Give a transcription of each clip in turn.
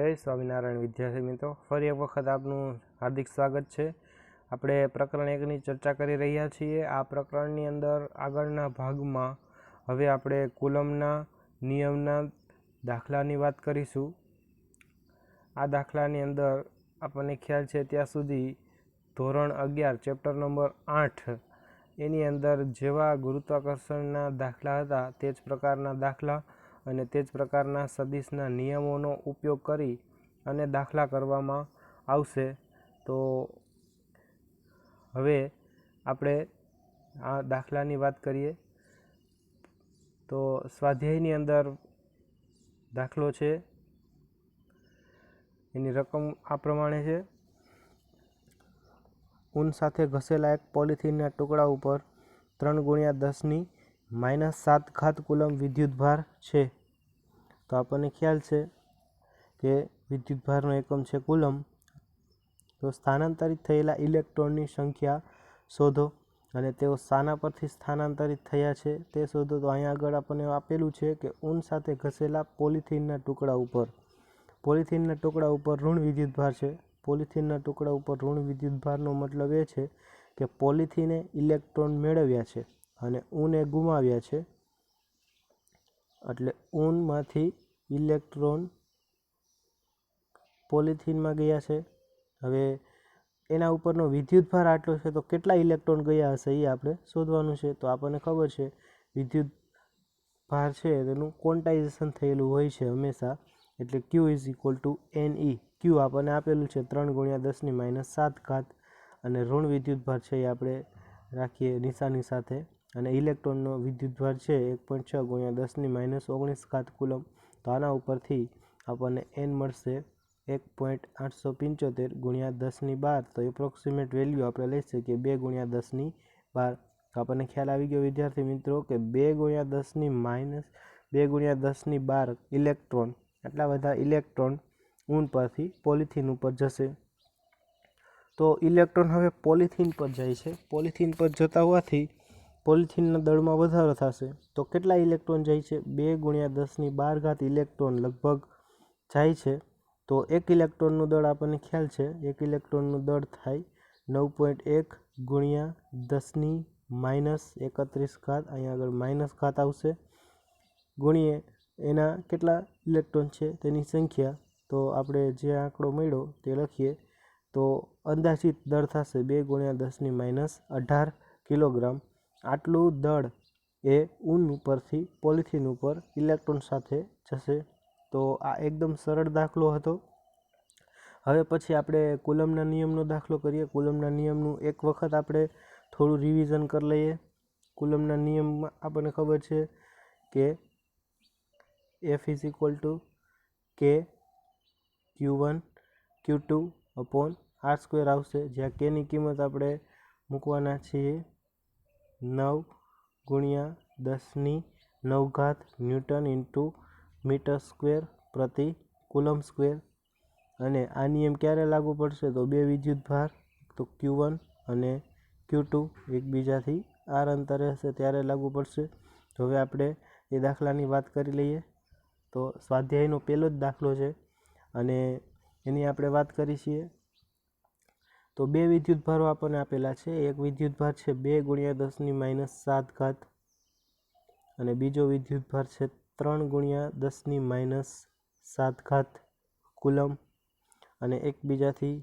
જય સ્વામિનારાયણ વિદ્યાર્થી મિત્રો, ફરી એક વખત આપનું હાર્દિક સ્વાગત છે। આપણે પ્રકરણ 1ની ચર્ચા કરી રહ્યા છીએ। આ પ્રકરણની અંદર આગળના ભાગમાં હવે આપણે કુલમના નિયમના દાખલાની વાત કરીશું। આ દાખલાની અંદર આપણને ખ્યાલ છે ત્યાં સુધી ધોરણ 11 ચેપ્ટર નંબર 8 એની અંદર જેવા ગુરુત્વાકર્ષણના દાખલા હતા તે જ પ્રકારના દાખલા અને તે જ પ્રકારના સદિશના નિયમોનો ઉપયોગ કરી અને દાખલા કરવામાં આવશે। તો હવે આપણે આ દાખલાની વાત કરીએ તો સ્વાધ્યાયની અંદર દાખલો છે, એની રકમ આ પ્રમાણે છે। ઊન સાથે ઘસેલા એક પોલિથીનના ટુકડા ઉપર 3×10⁻⁷ કુલમ વિદ્યુતભાર છે। તો આપણને ખ્યાલ છે કે વિદ્યુતભારનો એકમ છે કુલમ। તો સ્થાનાંતરિત થયેલા ઇલેક્ટ્રોનની સંખ્યા શોધો અને તેઓ શાના પરથી સ્થાનાંતરિત થયા છે તે શોધો। તો અહીંયા આગળ આપણને આપેલું છે કે ઊન સાથે ઘસેલા પોલિથીનના ટુકડા ઉપર ઋણ વિદ્યુતભાર છે। પોલિથીનના ટુકડા ઉપર ઋણ વિદ્યુતભારનો મતલબ એ છે કે પોલિથીને ઇલેક્ટ્રોન મેળવ્યા છે અને ઊને ગુમાવ્યા છે, એટલે ઊનમાંથી ઇલેક્ટ્રોન પોલિથીનમાં ગયા છે। હવે એના ઉપરનો વિદ્યુતભાર આટલો છે તો કેટલા ઇલેક્ટ્રોન ગયા હશે એ આપણે શોધવાનું છે। તો આપણને ખબર છે વિદ્યુતભાર છે તેનું ક્વોન્ટાઇઝેશન થયેલું હોય છે હંમેશા, એટલે Q = Ne। Q આપણને આપેલું છે 3×10⁻⁷ અને ઋણ વિદ્યુતભાર છે એ આપણે રાખીએ નિશાની સાથે, અને ઇલેક્ટ્રોનનો વિદ્યુતભાર છે 1.6×10⁻⁹ કુલમ। તો આના ઉપરથી આપણને n મળશે 1.875 × 10⁻12। તો એપ્રોક્સિમેટ વેલ્યુ આપણે લઈ શકીએ 2×10⁻12। તો આપણને ખ્યાલ આવી ગયો વિદ્યાર્થી મિત્રો કે 2×10⁻12 ઇલેક્ટ્રોન, આટલા બધા ઇલેક્ટ્રોન ઊન પરથી પોલિથીન ઉપર જશે। તો ઇલેક્ટ્રોન હવે પોલિથીન પર જાય છે, પોલિથીન પર જતા હોવાથી પોલિથીનના દળમાં વધારો થશે। તો કેટલા ઇલેક્ટ્રોન જાય છે? 2×10⁻12 ઇલેક્ટ્રોન લગભગ જાય છે। તો એક ઇલેક્ટ્રોનનું દળ આપણને ખ્યાલ છે, એક ઇલેક્ટ્રોનનું દળ થાય 9.1 × 10⁻31, અહીંયા આગળ માઇનસ ઘાત આવશે, ગુણીએ એના કેટલા ઇલેક્ટ્રોન છે તેની સંખ્યા। તો આપણે જે આંકડો મળ્યો તે લખીએ તો અંદાજિત દળ થશે 2×10⁻18 કિલોગ્રામ। આટલું દળ એ ઊન ઉપરથી પોલિથીન ઉપર ઇલેક્ટ્રોન સાથે જશે। તો આ એકદમ સરળ દાખલો હતો। હવે પછી આપણે કુલમના નિયમનો દાખલો કરીએ। કુલમના નિયમનું એક વખત આપણે થોડું રિવિઝન કરી લઈએ। કુલમના નિયમમાં આપણને ખબર છે કે F = K Q1 Q2/R² આવશે, જ્યાં K ની કિંમત આપણે મૂકવાના છીએ 9×10⁹ ન્યૂટન × મીટર² કુલમ સ્ક્વેર। અને આ નિયમ ક્યારે લાગુ પડશે? તો બે વિદ્યુતભાર તો Q1 અને Q2 એકબીજાથી R અંતરે હશે ત્યારે લાગુ પડશે। તો હવે આપણે એ દાખલાની વાત કરી લઈએ। તો સ્વાધ્યાયનો પહેલો જ દાખલો છે અને એની આપણે વાત કરી છીએ। તો બે વિદ્યુતભારો આપણને આપેલા છે, એક વિદ્યુતભાર છે 2×10⁻⁷ અને બીજો વિદ્યુતભાર છે 3×10⁻⁷ કુલમ, અને એકબીજાથી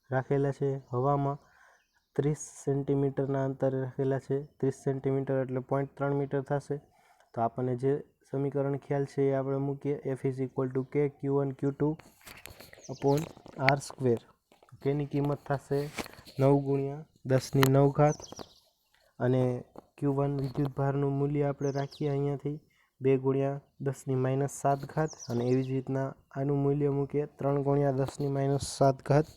રાખેલા છે હવામાં 30 સેન્ટીમીટરના અંતરે રાખેલા છે। 30 સેન્ટીમીટર એટલે 0.3 મીટર થશે। તો આપણને જે સમીકરણ ખ્યાલ છે એ આપણે મૂકીએ F = K Q1 Q2/R²। Kની કિંમત થશે 9×10⁹ અને Q1 વિદ્યુતભારનું મૂલ્ય આપણે રાખીએ અહીંયાથી 2×10⁻⁷, અને એવી જ રીતના આનું મૂલ્ય મૂકીએ 3×10⁻⁷,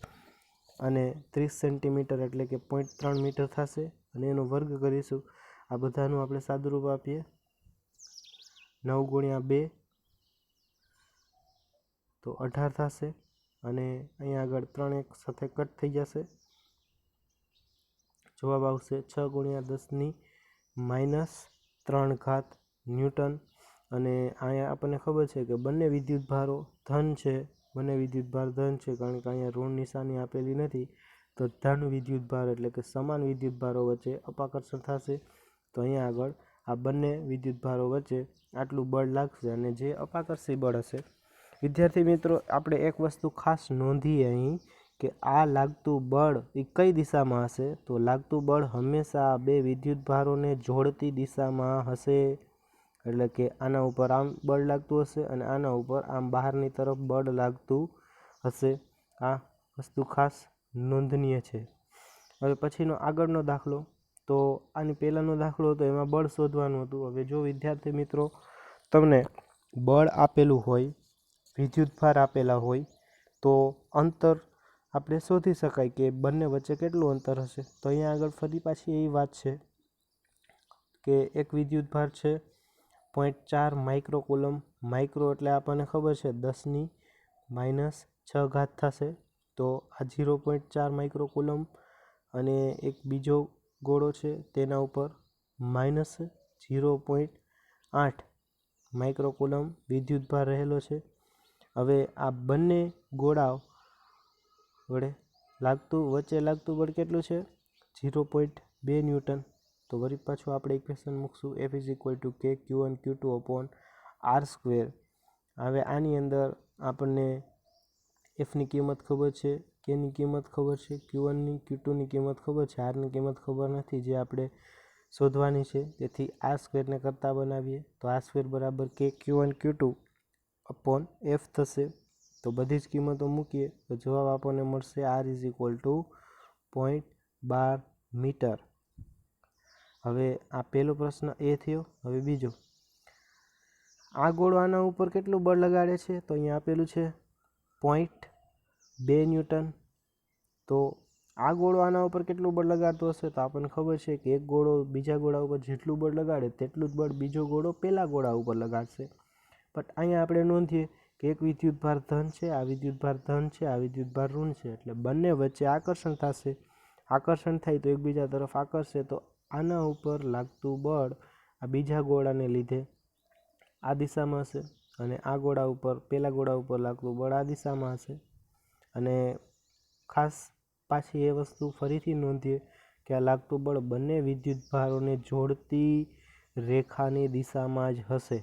અને 30 સેન્ટીમીટર એટલે કે 0.3 મીટર થશે, અને એનો વર્ગ કરીશું। આ બધાનું આપણે સાદુરૂપ આપીએ 9×2 તો 18 થશે, અને અહીંયા આગળ 3 એક સાથે કટ થઈ જશે, જવાબ આવશે 6×10⁻³ ન્યૂટન। અને અહીંયા આપણને ખબર છે કે બંને વિદ્યુતભારો ધન છે બંને વિદ્યુતભાર ધન છે, કારણ કે અહીંયા ઋણ નિશાની આપેલી નથી. તો ધન વિદ્યુતભાર એટલે કે સમાન વિદ્યુતભારો વચ્ચે અપાકર્ષણ થશે. તો અહીંયા આગળ આ બંને વિદ્યુતભારો વચ્ચે આટલું બળ લાગશે અને જે અપાકર્ષી બળ હશે. વિદ્યાર્થી મિત્રો, આપણે એક વસ્તુ ખાસ નોંધીએ અહીં કે આ લાગતું બળ એ કઈ દિશામાં હશે? તો લાગતું બળ હંમેશા બે વિદ્યુતભારોને જોડતી દિશામાં હશે. એટલે કે આના ઉપર આમ બળ લાગતું હશે અને આના ઉપર આમ બહારની તરફ બળ લાગતું હશે. આ વસ્તુ ખાસ નોંધનીય છે. હવે પછીનો આગળનો દાખલો, તો આની પહેલાંનો દાખલો હતો એમાં બળ શોધવાનું હતું. હવે જો વિદ્યાર્થી મિત્રો તમને બળ આપેલું હોય, વિદ્યુતભાર આપેલા હોય, તો અંતર આપણે શોધી શકાય કે બંને વચ્ચે કેટલું અંતર હશે. તો અહીંયા આગળ ફરી પાછી એવી વાત છે કે એક વિદ્યુતભાર છે 0.4 માઇક્રોકુલમ. માઇક્રો એટલે આપણને ખબર છે 10⁻⁶ થશે. તો આ 0.4 માઇક્રોકુલમ અને એક બીજો ગોળો છે તેના ઉપર -0.8 માઇક્રોકુલમ વિદ્યુતભાર રહેલો છે. હવે આ બંને ગોળાઓ વડે વચ્ચે લાગતું બળ કેટલું છે? 0.2 ન્યૂટન. તો વળી પાછું આપણે ઇક્વેશન મૂકશું F = K Q1 Q2/r². હવે આની અંદર આપણને Fની કિંમત ખબર છે, Kની કિંમત ખબર છે, Q1ની Q2ની કિંમત ખબર છે, Rની કિંમત ખબર નથી, જે આપણે શોધવાની છે. તેથી r² કરતા બનાવીએ તો r² બરાબર K Q1 Q2/F થશે. તો બધી જ કિંમતો મૂકીએ તો જવાબ આપણને મળશે R = 0.12 મીટર. હવે આ પહેલો પ્રશ્ન એ થયો. હવે બીજો, આ ગોળો આના ઉપર કેટલું બળ લગાડે છે? તો અહીંયા આપેલું છે 0.2 ન્યૂટન. તો આ ગોળો આના ઉપર કેટલું બળ લગાડતો હશે? તો આપણને ખબર છે કે એક ગોળો બીજા ગોળા ઉપર જેટલું બળ લગાડે તેટલું જ બળ બીજો ગોળો પહેલા ગોળા ઉપર લગાડશે. બટ અહીંયા આપણે નોંધીએ કે એક વિદ્યુતભાર ધન છે, આ વિદ્યુતભાર ધન છે, આ વિદ્યુતભાર ઋણ છે. એટલે બંને વચ્ચે આકર્ષણ થશે. આકર્ષણ થાય તો એકબીજા તરફ આકર્ષે. તો આના ઉપર લાગતું બળ આ બીજા ગોળાને લીધે આ દિશામાં હશે અને આ ગોળા ઉપર પહેલા ગોળા ઉપર લાગતું બળ આ દિશામાં હશે. અને ખાસ પાછી એ વસ્તુ ફરીથી નોંધીએ કે આ લાગતું બળ બંને વિદ્યુતભારોને જોડતી રેખાની દિશામાં જ હશે.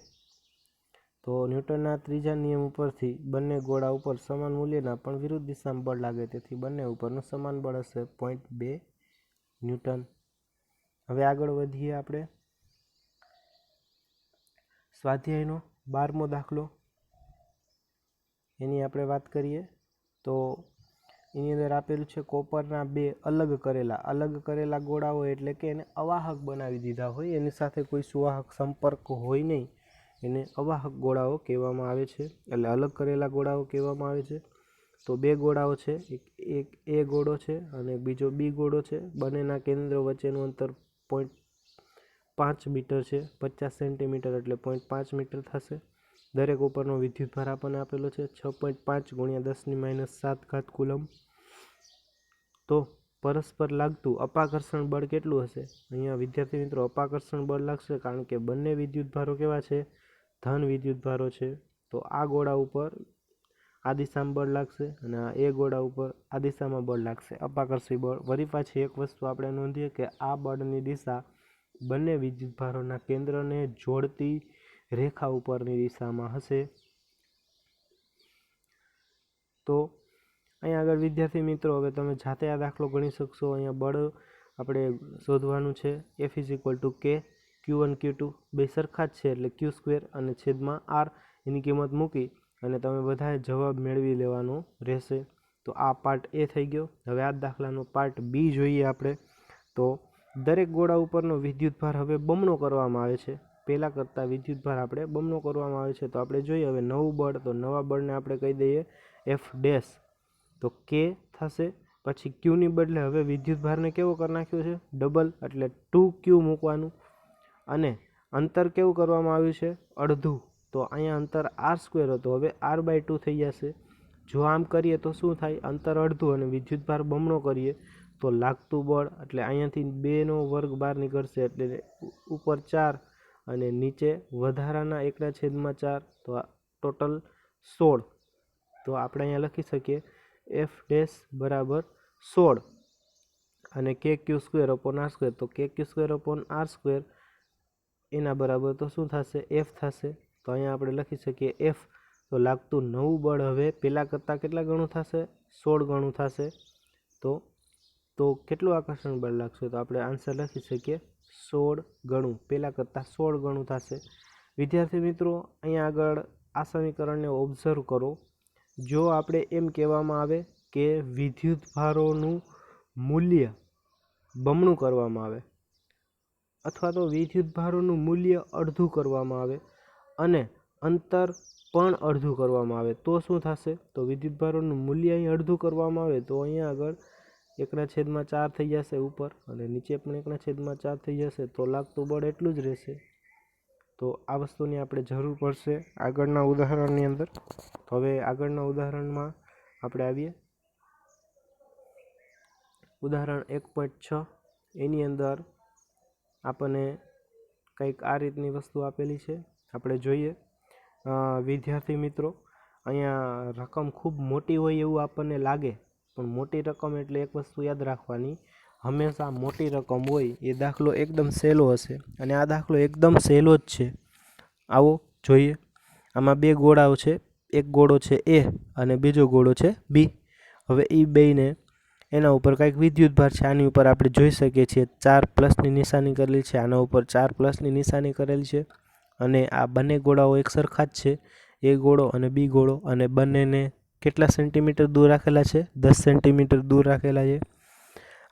તો ન્યૂટનના ત્રીજા નિયમ ઉપરથી બંને ગોળા ઉપર સમાન મૂલ્યના પણ વિરુદ્ધ દિશામાં બળ લાગે, તેથી બંને ઉપરનું સમાન બળ હશે 0.2 ન્યૂટન. હવે આગળ વધીએ આપણે સ્વાધ્યાયનો 12મો દાખલો, એની આપણે વાત કરીએ. તો એની અંદર આપેલું છે કોપરના બે અલગ કરેલા ગોળાઓ, એટલે કે એને અવાહક બનાવી દીધા હોય, એની સાથે કોઈ સુવાહક સંપર્ક હોય નહીં, એને અવાહક ગોળાઓ કહેવામાં આવે છે. એટલે અલગ કરેલા ગોળાઓ કહેવામાં આવે છે. તો બે ગોળાઓ છે, એક A ગોળો છે અને બીજો B ગોળો છે. બંનેના કેન્દ્ર વચ્ચેનું અંતર 0.5 મીટર છે. 50 સેન્ટીમીટર એટલે 0.5 મીટર થશે. દરેક ઉપરનો વિદ્યુતભાર આપણને આપેલો છે 6.5 × 10⁻⁷ કુલમ. તો પરસ્પર લાગતું અપાકર્ષણ બળ કેટલું હશે? અહીંયા વિદ્યાર્થી મિત્રો અપાકર્ષણ બળ લાગશે, કારણ કે બંને વિદ્યુતભારો કેવા છે? ધન વિદ્યુતભારો છે. તો આ ગોળા ઉપર આ દિશામાં બળ લાગશે અને આ એ ગોળા ઉપર આ દિશામાં બળ લાગશે, અપાકર્ષી બળ. વળી પાછી એક વસ્તુ આપણે નોંધીએ કે આ બળની દિશા બંને વિદ્યુતભારોના કેન્દ્રને જોડતી રેખા ઉપરની દિશામાં હશે. તો અહીંયા આગળ વિદ્યાર્થી મિત્રો હવે તમે જાતે આ દાખલો ગણી શકશો. અહીંયા બળ આપણે શોધવાનું છે. F = K Q1 Q2 બે સરખા જ છે, એટલે Q² અને છેદમાં R એની કિંમત મૂકી અને તમે બધાએ જવાબ મેળવી લેવાનો રહેશે. તો આ પાર્ટ એ થઈ ગયો. હવે આ દાખલાનો પાર્ટ બી જોઈએ આપણે. તો દરેક ગોળા ઉપરનો વિદ્યુતભાર હવે બમણો કરવામાં આવે છે. પહેલાં કરતાં વિદ્યુતભાર આપણે બમણો કરવામાં આવે છે. તો આપણે જોઈએ હવે નવું બળ. તો નવા બળને આપણે કહી દઈએ F'. તો K થશે. પછી Qની બદલે હવે વિદ્યુતભારને કેવો કરી નાખ્યો છે? ડબલ, એટલે 2Q મૂકવાનું. અને અંતર કેવું કરવામાં આવ્યું છે? અડધું. તો અહીંયા અંતર R² હતો, હવે R/2 થઈ જશે. જો આમ કરીએ તો શું થાય? અંતર અડધું અને વિદ્યુતભાર બમણો કરીએ તો લાગતું બળ, એટલે અહીંયાથી 2નો વર્ગ બહાર નીકળશે, એટલે ઉપર 4 અને નીચે વધારાના 1/4. તો ટોટલ 16. તો આપણે અહીંયા લખી શકીએ એફ ડેશ બરાબર 16 અને કે Q square upon R square, તો કે Q square upon R square એના બરાબર તો શું થશે, એફ થશે. તો અહીંયા આપણે લખી શકીએ એફ, તો લાગતું નવું બળ હવે પહેલાં કરતાં કેટલા ગણું થશે, 16 ગણું થશે. તો કેટલું આકર્ષણ બળ લાગશે, તો આપણે આન્સર લખી શકીએ 16 ગણું, પહેલાં કરતાં 16 ગણું થશે. વિદ્યાર્થી મિત્રો, અહીંયા આગળ આ સમીકરણને ઓબ્ઝર્વ કરો. જો આપણે એમ કહેવામાં આવે કે વિદ્યુત ભારોનું મૂલ્ય બમણું કરવામાં આવે અથવા તો વિદ્યુત ભારોનું મૂલ્ય અડધું કરવામાં આવે અને અંતર પણ અડધું કરવામાં આવે તો શું થશે, તો વિદ્યુત ભારોનું મૂલ્ય અહીં અડધું કરવામાં આવે તો અહીંયા આગળ 1/4 થઈ જશે ઉપર અને નીચે પણ 1/4 થઈ જશે, તો લાગતું બળ એટલું જ રહેશે. તો આ વસ્તુની આપણે જરૂર પડશે આગળના ઉદાહરણની અંદર. તો હવે આગળના ઉદાહરણમાં આપણે આવીએ. ઉદાહરણ 1.6 એની અંદર આપણને કંઈક આ રીતની વસ્તુ આપેલી છે, આપણે જોઈએ. વિદ્યાર્થી મિત્રો, અહીંયા રકમ ખૂબ મોટી હોય એવું આપણને લાગે, પણ મોટી રકમ એટલે એક વસ્તુ યાદ રાખવાની, હંમેશા મોટી રકમ હોય એ દાખલો એકદમ સહેલો હશે અને આ દાખલો એકદમ સહેલો જ છે. આવો જોઈએ. આમાં બે ગોળાઓ છે, એક ગોળો છે એ અને બીજો ગોળો છે બી. હવે એ બેને એના ઉપર કંઈક વિદ્યુત ભાર છે, આની ઉપર આપણે જોઈ શકીએ છીએ 4+ નિશાની કરેલી છે, આના ઉપર 4+ નિશાની કરેલી છે અને આ બંને ગોળાઓ એક સરખા જ છે, એ ગોળો અને બી ગોળો, અને બંનેને કેટલા સેન્ટીમીટર દૂર રાખેલા છે, 10 સેન્ટીમીટર દૂર રાખેલા છે.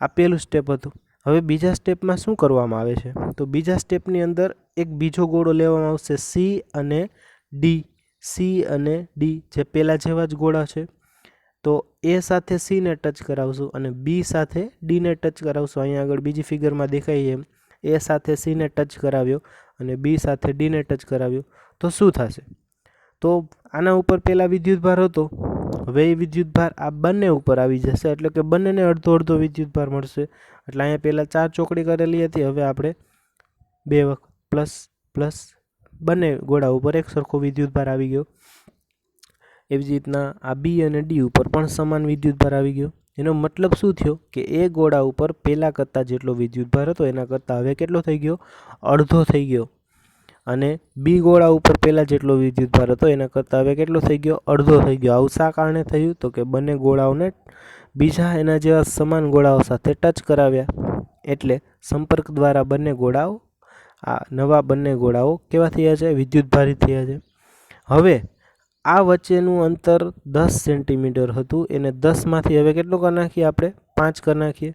આ પહેલું સ્ટેપ હતું. હવે બીજા સ્ટેપમાં શું કરવામાં આવે છે, તો બીજા સ્ટેપની અંદર એક બીજો ગોળો લેવામાં આવશે સી અને ડી. સી અને ડી જે પહેલાં જેવા જ ગોળા છે, તો એ સાથે સીને ટચ કરાવશું અને બી સાથે ડીને ટચ કરાવશું. અહીંયા આગળ બીજી ફિગરમાં દેખાય એમ એ સાથે સીને ટચ કરાવ્યો અને બી સાથે ડીને ટચ કરાવ્યો, તો શું થશે, તો આના ઉપર પહેલાં વિદ્યુતભાર હતો, હવે એ વિદ્યુતભાર આ બંને ઉપર આવી જશે, એટલે કે બંનેને અડધો અડધો વિદ્યુતભાર મળશે. એટલે અહીંયા પહેલાં 4 ચોકડી કરેલી હતી, હવે આપણે 2 વખત પ્લસ પ્લસ બંને ગોળા ઉપર એક સરખો વિદ્યુતભાર આવી ગયો. એવી જ રીતના આ બી અને ડી ઉપર પણ સમાન વિદ્યુતભાર આવી ગયો. એનો મતલબ શું થયો કે એ ગોળા ઉપર પહેલાં કરતાં જેટલો વિદ્યુતભાર હતો એના કરતાં હવે કેટલો થઈ ગયો, અડધો થઈ ગયો. અને બી ગોળા ઉપર પહેલાં જેટલો વિદ્યુતભાર હતો એના કરતાં હવે કેટલો થઈ ગયો, અડધો થઈ ગયો. આવું શા કારણે થયું, તો કે બંને ગોળાઓને બીજા એના જેવા સમાન ગોળાઓ સાથે ટચ કરાવ્યા, એટલે સંપર્ક દ્વારા બંને ગોળાઓ, આ નવા બંને ગોળાઓ કેવા થયા છે, વિદ્યુતભારિત થયા છે. હવે આ વચ્ચેનું અંતર 10 સેન્ટીમીટર હતું, એને 10માંથી હવે કેટલું કરી નાખીએ, આપણે 5 કરી નાખીએ.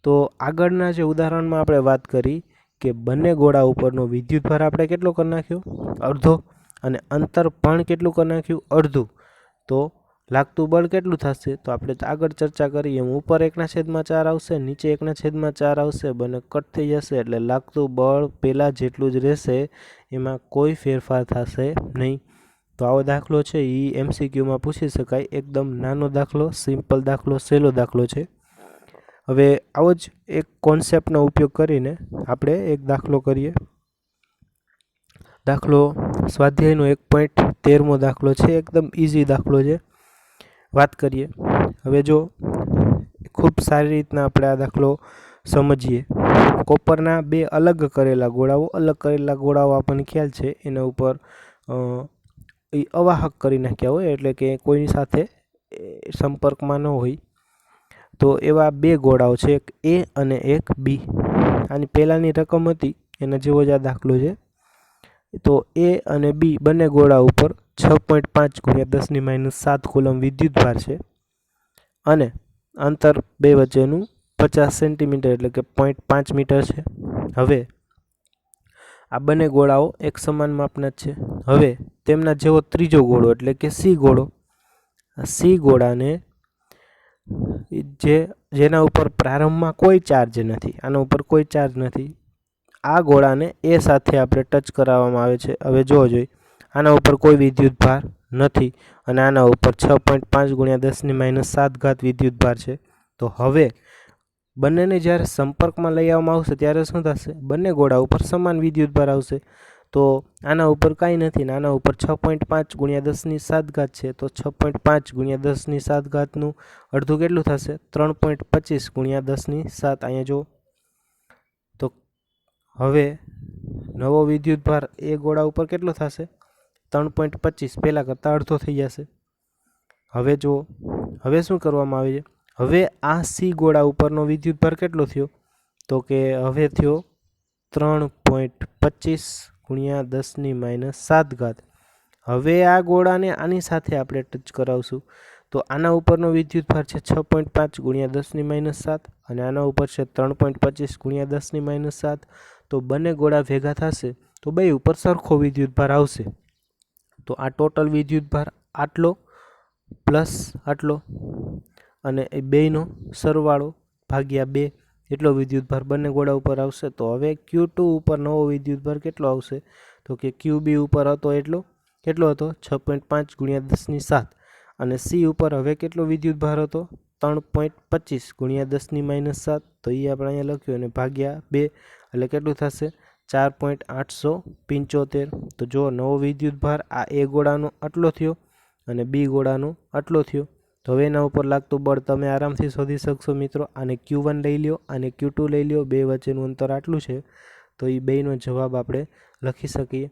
તો આગળના જે ઉદાહરણમાં આપણે વાત કરી કે બંને ગોળા ઉપરનો વિદ્યુતભાર આપણે કેટલો કરી નાખ્યો, અડધો, અને અંતર પણ કેટલું કરી નાખ્યું, અડધું. તો લાગતું બળ કેટલું થશે, તો આપણે આગળ ચર્ચા કરીએ એમ ઉપર 1/4 આવશે, નીચે 1/4 આવશે, બંને કટ થઈ જશે, એટલે લાગતું બળ પહેલાં જેટલું જ રહેશે, એમાં કોઈ ફેરફાર થશે નહીં. તો આવો દાખલો છે એ MCQમાં પૂછી શકાય, એકદમ નાનો દાખલો, સિમ્પલ દાખલો, સહેલો દાખલો છે. હવે આવો જ એક કોન્સેપ્ટનો ઉપયોગ કરીને આપણે એક દાખલો કરીએ. દાખલો સ્વાધ્યાયનો 1.13મો દાખલો છે, એકદમ ઇઝી દાખલો છે. વાત કરીએ હવે, જો ખૂબ સારી રીતના આપણે આ દાખલો સમજીએ. કોપરના બે અલગ કરેલા ગોળાઓ આપણને ખ્યાલ છે, એના ઉપર એ અવાહક કરી નાખ્યા હોય, એટલે કે કોઈની સાથે સંપર્કમાં ન હોય. તો એવા બે ગોળાઓ છે, એક એ અને એક બી. આની પહેલાંની રકમ હતી એના જેવો જ આ દાખલો છે. તો એ અને બી બંને ગોળા ઉપર 6.5 × 10⁻7 કુલમ વિદ્યુતભાર છે અને અંતર બે વચ્ચેનું 50 સેન્ટીમીટર એટલે કે 0.5 મીટર છે. હવે આ બંને ગોળાઓ એક સમાન માપના જ છે. હવે તેમના જેવો ત્રીજો ગોળો એટલે કે સી ગોળો, સી ગોળાને જેના ઉપર પ્રારંભમાં કોઈ ચાર્જ નથી, આના ઉપર કોઈ ચાર્જ નથી, આ ગોળાને એ સાથે આપણે ટચ કરાવવામાં આવે છે. હવે જોઈ આના ઉપર કોઈ વિદ્યુતભાર નથી અને આના ઉપર 6.5 × 10⁻7 વિદ્યુતભાર છે. તો હવે બંનેને જ્યારે સંપર્કમાં લઈ આવવામાં આવશે ત્યારે શું થશે, બંને ગોળા ઉપર સમાન વિદ્યુતભાર આવશે. તો આના ઉપર કાંઈ નથી ને આના ઉપર 6.5 ગુણ્યા 10ની 7 ઘાત છે, તો 6.5 ગુણ્યા 10ની 7 ઘાતનું અડધું કેટલું થશે? 3.25 ગુણ્યા 10ની 7. અહીંયા જો તો હવે નવો વિદ્યુતભાર એ ગોળા ઉપર કેટલો થશે? 3.25, પહેલાં કરતાં અડધો થઈ જશે. હવે જો હવે શું કરવામાં આવે છે? હવે આ સી ગોળા ઉપરનો વિદ્યુતભાર કેટલો થયો? તો કે હવે થયો 3.25 ગુણ્યા 10ની -7 ઘાત. હવે આ ગોળાને આની સાથે આપણે ટચ કરાવશું તો આના ઉપરનો વિદ્યુતભાર છે 6.5 ગુણ્યા 10ની -7 અને આના ઉપર છે 3.25 ગુણ્યા 10ની -7. તો બંને ગોળા ભેગા થશે તો બે ઉપર સરખો વિદ્યુતભાર આવશે. તો આ ટોટલ વિદ્યુતભાર આટલો પ્લસ આટલો અને એ બેયનો સરવાળો ભાગ્યા 2 એટલો વિદ્યુતભાર બંને ગોળા ઉપર આવશે. તો હવે Q2 ઉપર નવો વિદ્યુતભાર કેટલો આવશે? તો કે QB ઉપર હતો કેટલો હતો? 6.5 ગુણ્યા 10ની 7 અને C ઉપર હવે કેટલો વિદ્યુતભાર હતો? 3.25 ગુણ્યા 10ની -7. તો એ આપણે અહીંયા લખ્યું અને ભાગ્યા 2 એટલે કેટલું થશે? 4.875. તો જો નવો વિદ્યુતભાર આ એ ગોળાનો આટલો થયો અને બી ગોળાનો આટલો થયો. તો હવે એના ઉપર લાગતું બળ તમે આરામથી શોધી શકશો મિત્રો. આને Q1 લઈ લ્યો, આને Q2 લઈ લ્યો, બે વચ્ચેનું અંતર આટલું છે. તો એ બેનો જવાબ આપણે લખી શકીએ.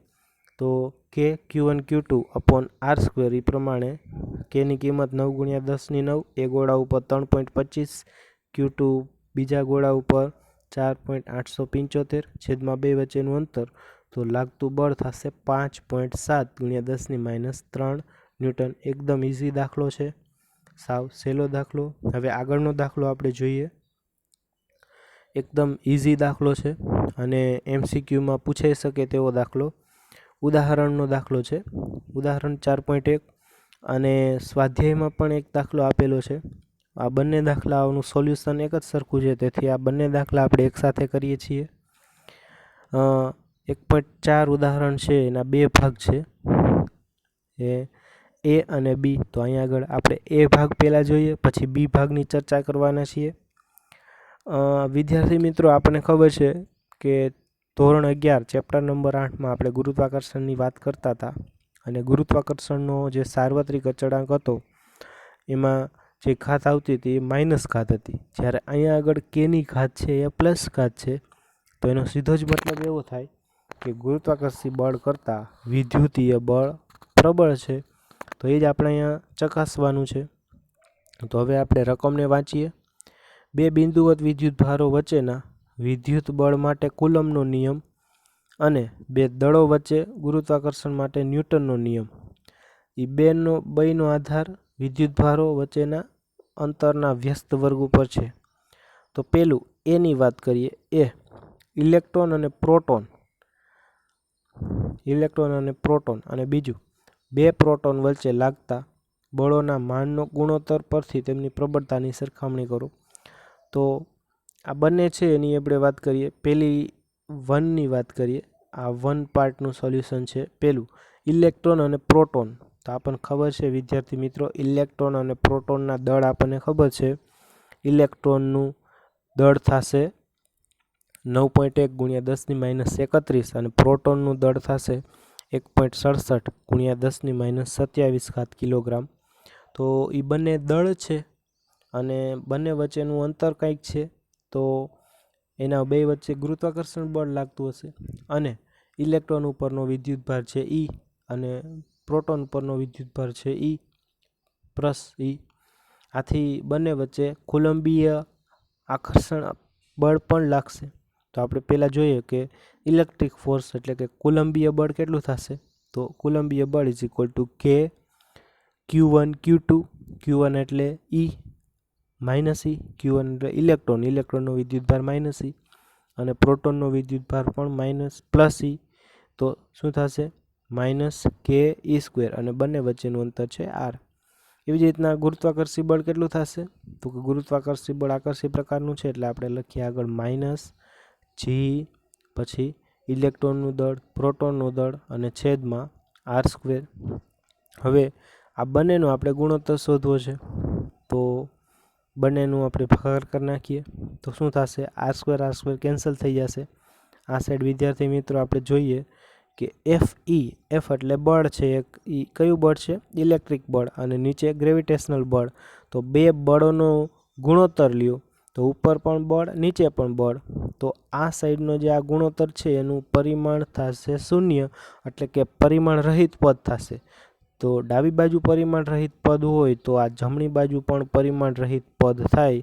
તો કે Q1 Q2 અપોન R² એ પ્રમાણે કેની કિંમત 9 ગુણ્યા 10ની 9 એ ગોળા ઉપર 3.25, Q2 બીજા ગોળા ઉપર 4.875 છેદમાં બે વચ્ચેનું અંતર. તો લાગતું બળ થશે 5.7 ગુણ્યા 10ની -3 ન્યૂટન. એકદમ ઇઝી દાખલો છે, સાવ સહેલો દાખલો. હવે આગળનો દાખલો આપણે જોઈએ. એકદમ ઇઝી દાખલો છે અને MCQમાં પૂછાઈ શકે તેવો દાખલો. ઉદાહરણનો દાખલો છે, ઉદાહરણ 4.1 અને સ્વાધ્યાયમાં પણ એક દાખલો આપેલો છે. આ બંને દાખલાઓનું સોલ્યુશન એક જ સરખું છે, તેથી આ બંને દાખલા આપણે એકસાથે કરીએ છીએ. 1.4 ઉદાહરણ છે, એના બે ભાગ છે, એ અને બી. તો અહીંયા આગળ આપણે એ ભાગ પહેલાં જોઈએ, પછી બી ભાગની ચર્ચા કરવાના છીએ. વિદ્યાર્થી મિત્રો, આપણને ખબર છે કે ધોરણ 11 ચેપ્ટર નંબર 8માં આપણે ગુરુત્વાકર્ષણની વાત કરતા હતા અને ગુરુત્વાકર્ષણનો જે સાર્વત્રિક અચળાંક હતો એમાં જે ઘાત આવતી હતી એ માઇનસ ઘાત હતી. જ્યારે અહીંયા આગળ કેની ઘાત છે એ પ્લસ ઘાત છે. તો એનો સીધો જ મતલબ એવો થાય કે ગુરુત્વાકર્ષી બળ કરતાં વિદ્યુતીય બળ પ્રબળ છે. તો એ જ આપણે અહીંયા ચકાસવાનું છે. તો હવે આપણે રકમને વાંચીએ. બે બિંદુવત વિદ્યુતભારો વચ્ચેના વિદ્યુત બળ માટે કુલમનો નિયમ અને બે દળો વચ્ચે ગુરુત્વાકર્ષણ માટે ન્યૂટનનો નિયમ. એ બેનો આધાર વિદ્યુતભારો વચ્ચેના અંતરના વ્યસ્ત વર્ગ ઉપર છે. તો પેલું એની વાત કરીએ. એ ઇલેક્ટ્રોન અને પ્રોટોન અને બીજું બે પ્રોટોન વચ્ચે લાગતા બળોના માનનો ગુણોત્તર પરથી તેમની પ્રબળતાની સરખામણી કરો. તો આ બંને છે એની આપણે વાત કરીએ. પેલી 1ની વાત કરીએ. આ 1 પાર્ટનું સોલ્યુશન છે. પેલું ઇલેક્ટ્રોન અને પ્રોટોન. તો આપણને ખબર છે વિદ્યાર્થી મિત્રો, ઇલેક્ટ્રોન અને પ્રોટોનના દળ આપણને ખબર છે. ઇલેક્ટ્રોનનું દળ થશે 9.1 ગુણ્યા 10ની -31 અને પ્રોટોનનું દળ થશે 1.67 ગુણ્યા 10ની -27 ઘાત કિલોગ્રામ. તો એ બંને દળ છે અને બંને વચ્ચેનું અંતર કંઈક છે. તો એના બે વચ્ચે ગુરુત્વાકર્ષણ બળ લાગતું હશે અને ઇલેક્ટ્રોન ઉપરનો વિદ્યુતભાર છે E અને પ્રોટોન ઉપરનો વિદ્યુતભાર છે E પ્લસ E. આથી બંને વચ્ચે કુલંબીય આકર્ષણ બળ પણ લાગશે. તો આપણે પહેલાં જોઈએ કે ઇલેક્ટ્રિક ફોર્સ એટલે કે કુલંબીય બળ કેટલું થશે? તો કુલંબીય બળ ઇઝ ઇક્વલ ટુ કે Q1 Q2. Q1 એટલે E માઇનસ E, Q1 એટલે ઇલેક્ટ્રોનનો વિદ્યુતભાર માઇનસ E અને પ્રોટોનનો વિદ્યુતભાર પણ માઇનસ પ્લસ E. તો શું થશે? માઇનસ KE² અને બંને વચ્ચેનું અંતર છે R. એવી જ રીતના ગુરુત્વાકર્ષી બળ કેટલું થશે? તો કે ગુરુત્વાકર્ષી બળ આકર્ષી પ્રકારનું છે એટલે આપણે લખીએ આગળ માઇનસ G, પછી ઇલેક્ટ્રોનનું દળ, પ્રોટોનનું દળ અને છેદમાં R². હવે આ બંનેનો આપણે ગુણોત્તર શોધવો છે. તો બંનેનું આપણે ભાગાકાર કરી નાખીએ તો શું થશે? R² કેન્સલ થઈ જશે. આ સાઈડ વિદ્યાર્થી મિત્રો આપણે જોઈએ કે એફ એટલે બળ છે એક, એ કયું બળ છે? ઇલેક્ટ્રિક બળ, અને નીચે ગ્રેવિટેશનલ બળ. તો બે બળોનો ગુણોત્તર લ્યો તો ઉપર પણ બળ નીચે પણ બળ. તો આ સાઈડનો જે આ ગુણોત્તર છે એનું પરિમાણ થશે 0, એટલે કે પરિમાણ રહિત પદ થશે. તો ડાબી બાજુ પરિમાણ રહિત પદ હોય તો આ જમણી બાજુ પણ પરિમાણ રહિત પદ થાય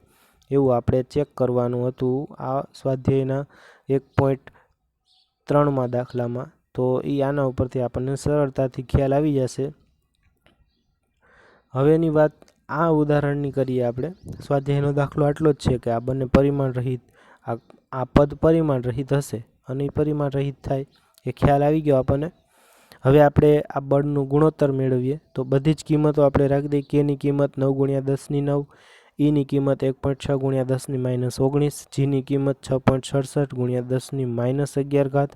એવું આપણે ચેક કરવાનું હતું આ સ્વાધ્યાયના 1.3માં દાખલામાં. તો એ આના ઉપરથી આપણને સરળતાથી ખ્યાલ આવી જશે. હવેની વાત આ ઉદાહરણની કરીએ આપણે. સ્વાધ્યાયનો દાખલો આટલો જ છે કે આ બંને પરિમાણ રહિત, આ પદ પરિમાણ રહિત હશે અને એ પરિમાણ રહિત થાય એ ખ્યાલ આવી ગયો આપણને. હવે આપણે આ બળનું ગુણોત્તર મેળવીએ. તો બધી જ કિંમતો આપણે રાખી દઈએ. કેની કિંમત 9 × 10⁹, ઈની કિંમત 1.6 × 10⁻19, જીની કિંમત 6.67 × 10⁻11,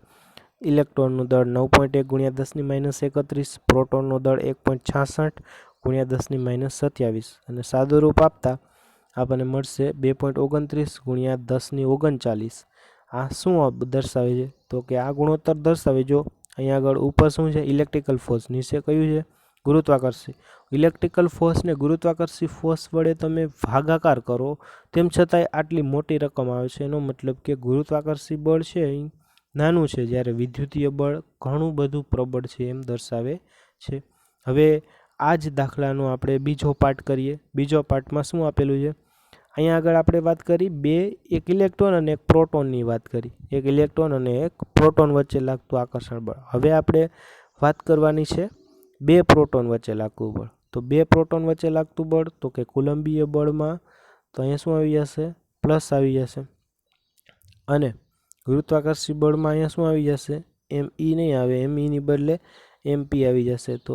ઇલેક્ટ્રોનનું દળ 9.1 × 10⁻31, પ્રોટોનનું દળ 1.66 × 10⁻27, અને સાદુરૂપ આપતા આપણને મળશે 2.29 × 10⁻39. આ શું દર્શાવે છે? તો કે આ ગુણોત્તર દર્શાવે. જો અહીંયા આગળ ઉપર શું છે? ઇલેક્ટ્રિકલ ફોર્સ, નીચે કયું છે? ગુરુત્વાકર્ષી. ઇલેક્ટ્રિકલ ફોર્સને ગુરુત્વાકર્ષી ફોર્સ વડે તમે ભાગાકાર કરો તેમ છતાંય આટલી મોટી રકમ આવે છે. એનો મતલબ કે ગુરુત્વાકર્ષી બળ છે એ નાનું છે, જ્યારે વિદ્યુતીય બળ ઘણું બધું પ્રબળ છે એમ દર્શાવે છે. હવે આ જ દાખલાનો આપણે બીજો પાર્ટ કરીએ. બીજો પાર્ટમાં શું આપેલું છે? અહીંયા આગળ આપણે વાત કરી એક ઇલેક્ટ્રોન અને એક પ્રોટોનની વાત કરી. એક ઇલેક્ટ્રોન અને એક પ્રોટોન વચ્ચે લાગતું આકર્ષણ બળ. હવે આપણે વાત કરવાની છે બે પ્રોટોન વચ્ચે લાગતું બળ. તો બે પ્રોટોન વચ્ચે લાગતું બળ તો કે કુલંબીય બળમાં તો અહીંયા શું આવી જશે? પ્લસ આવી જશે. અને ગુરુત્વાકર્ષી બળમાં અહીંયા શું આવી જશે? એમ ઈ નહીં આવે, એમ ઈની બદલે MP આવી જશે. તો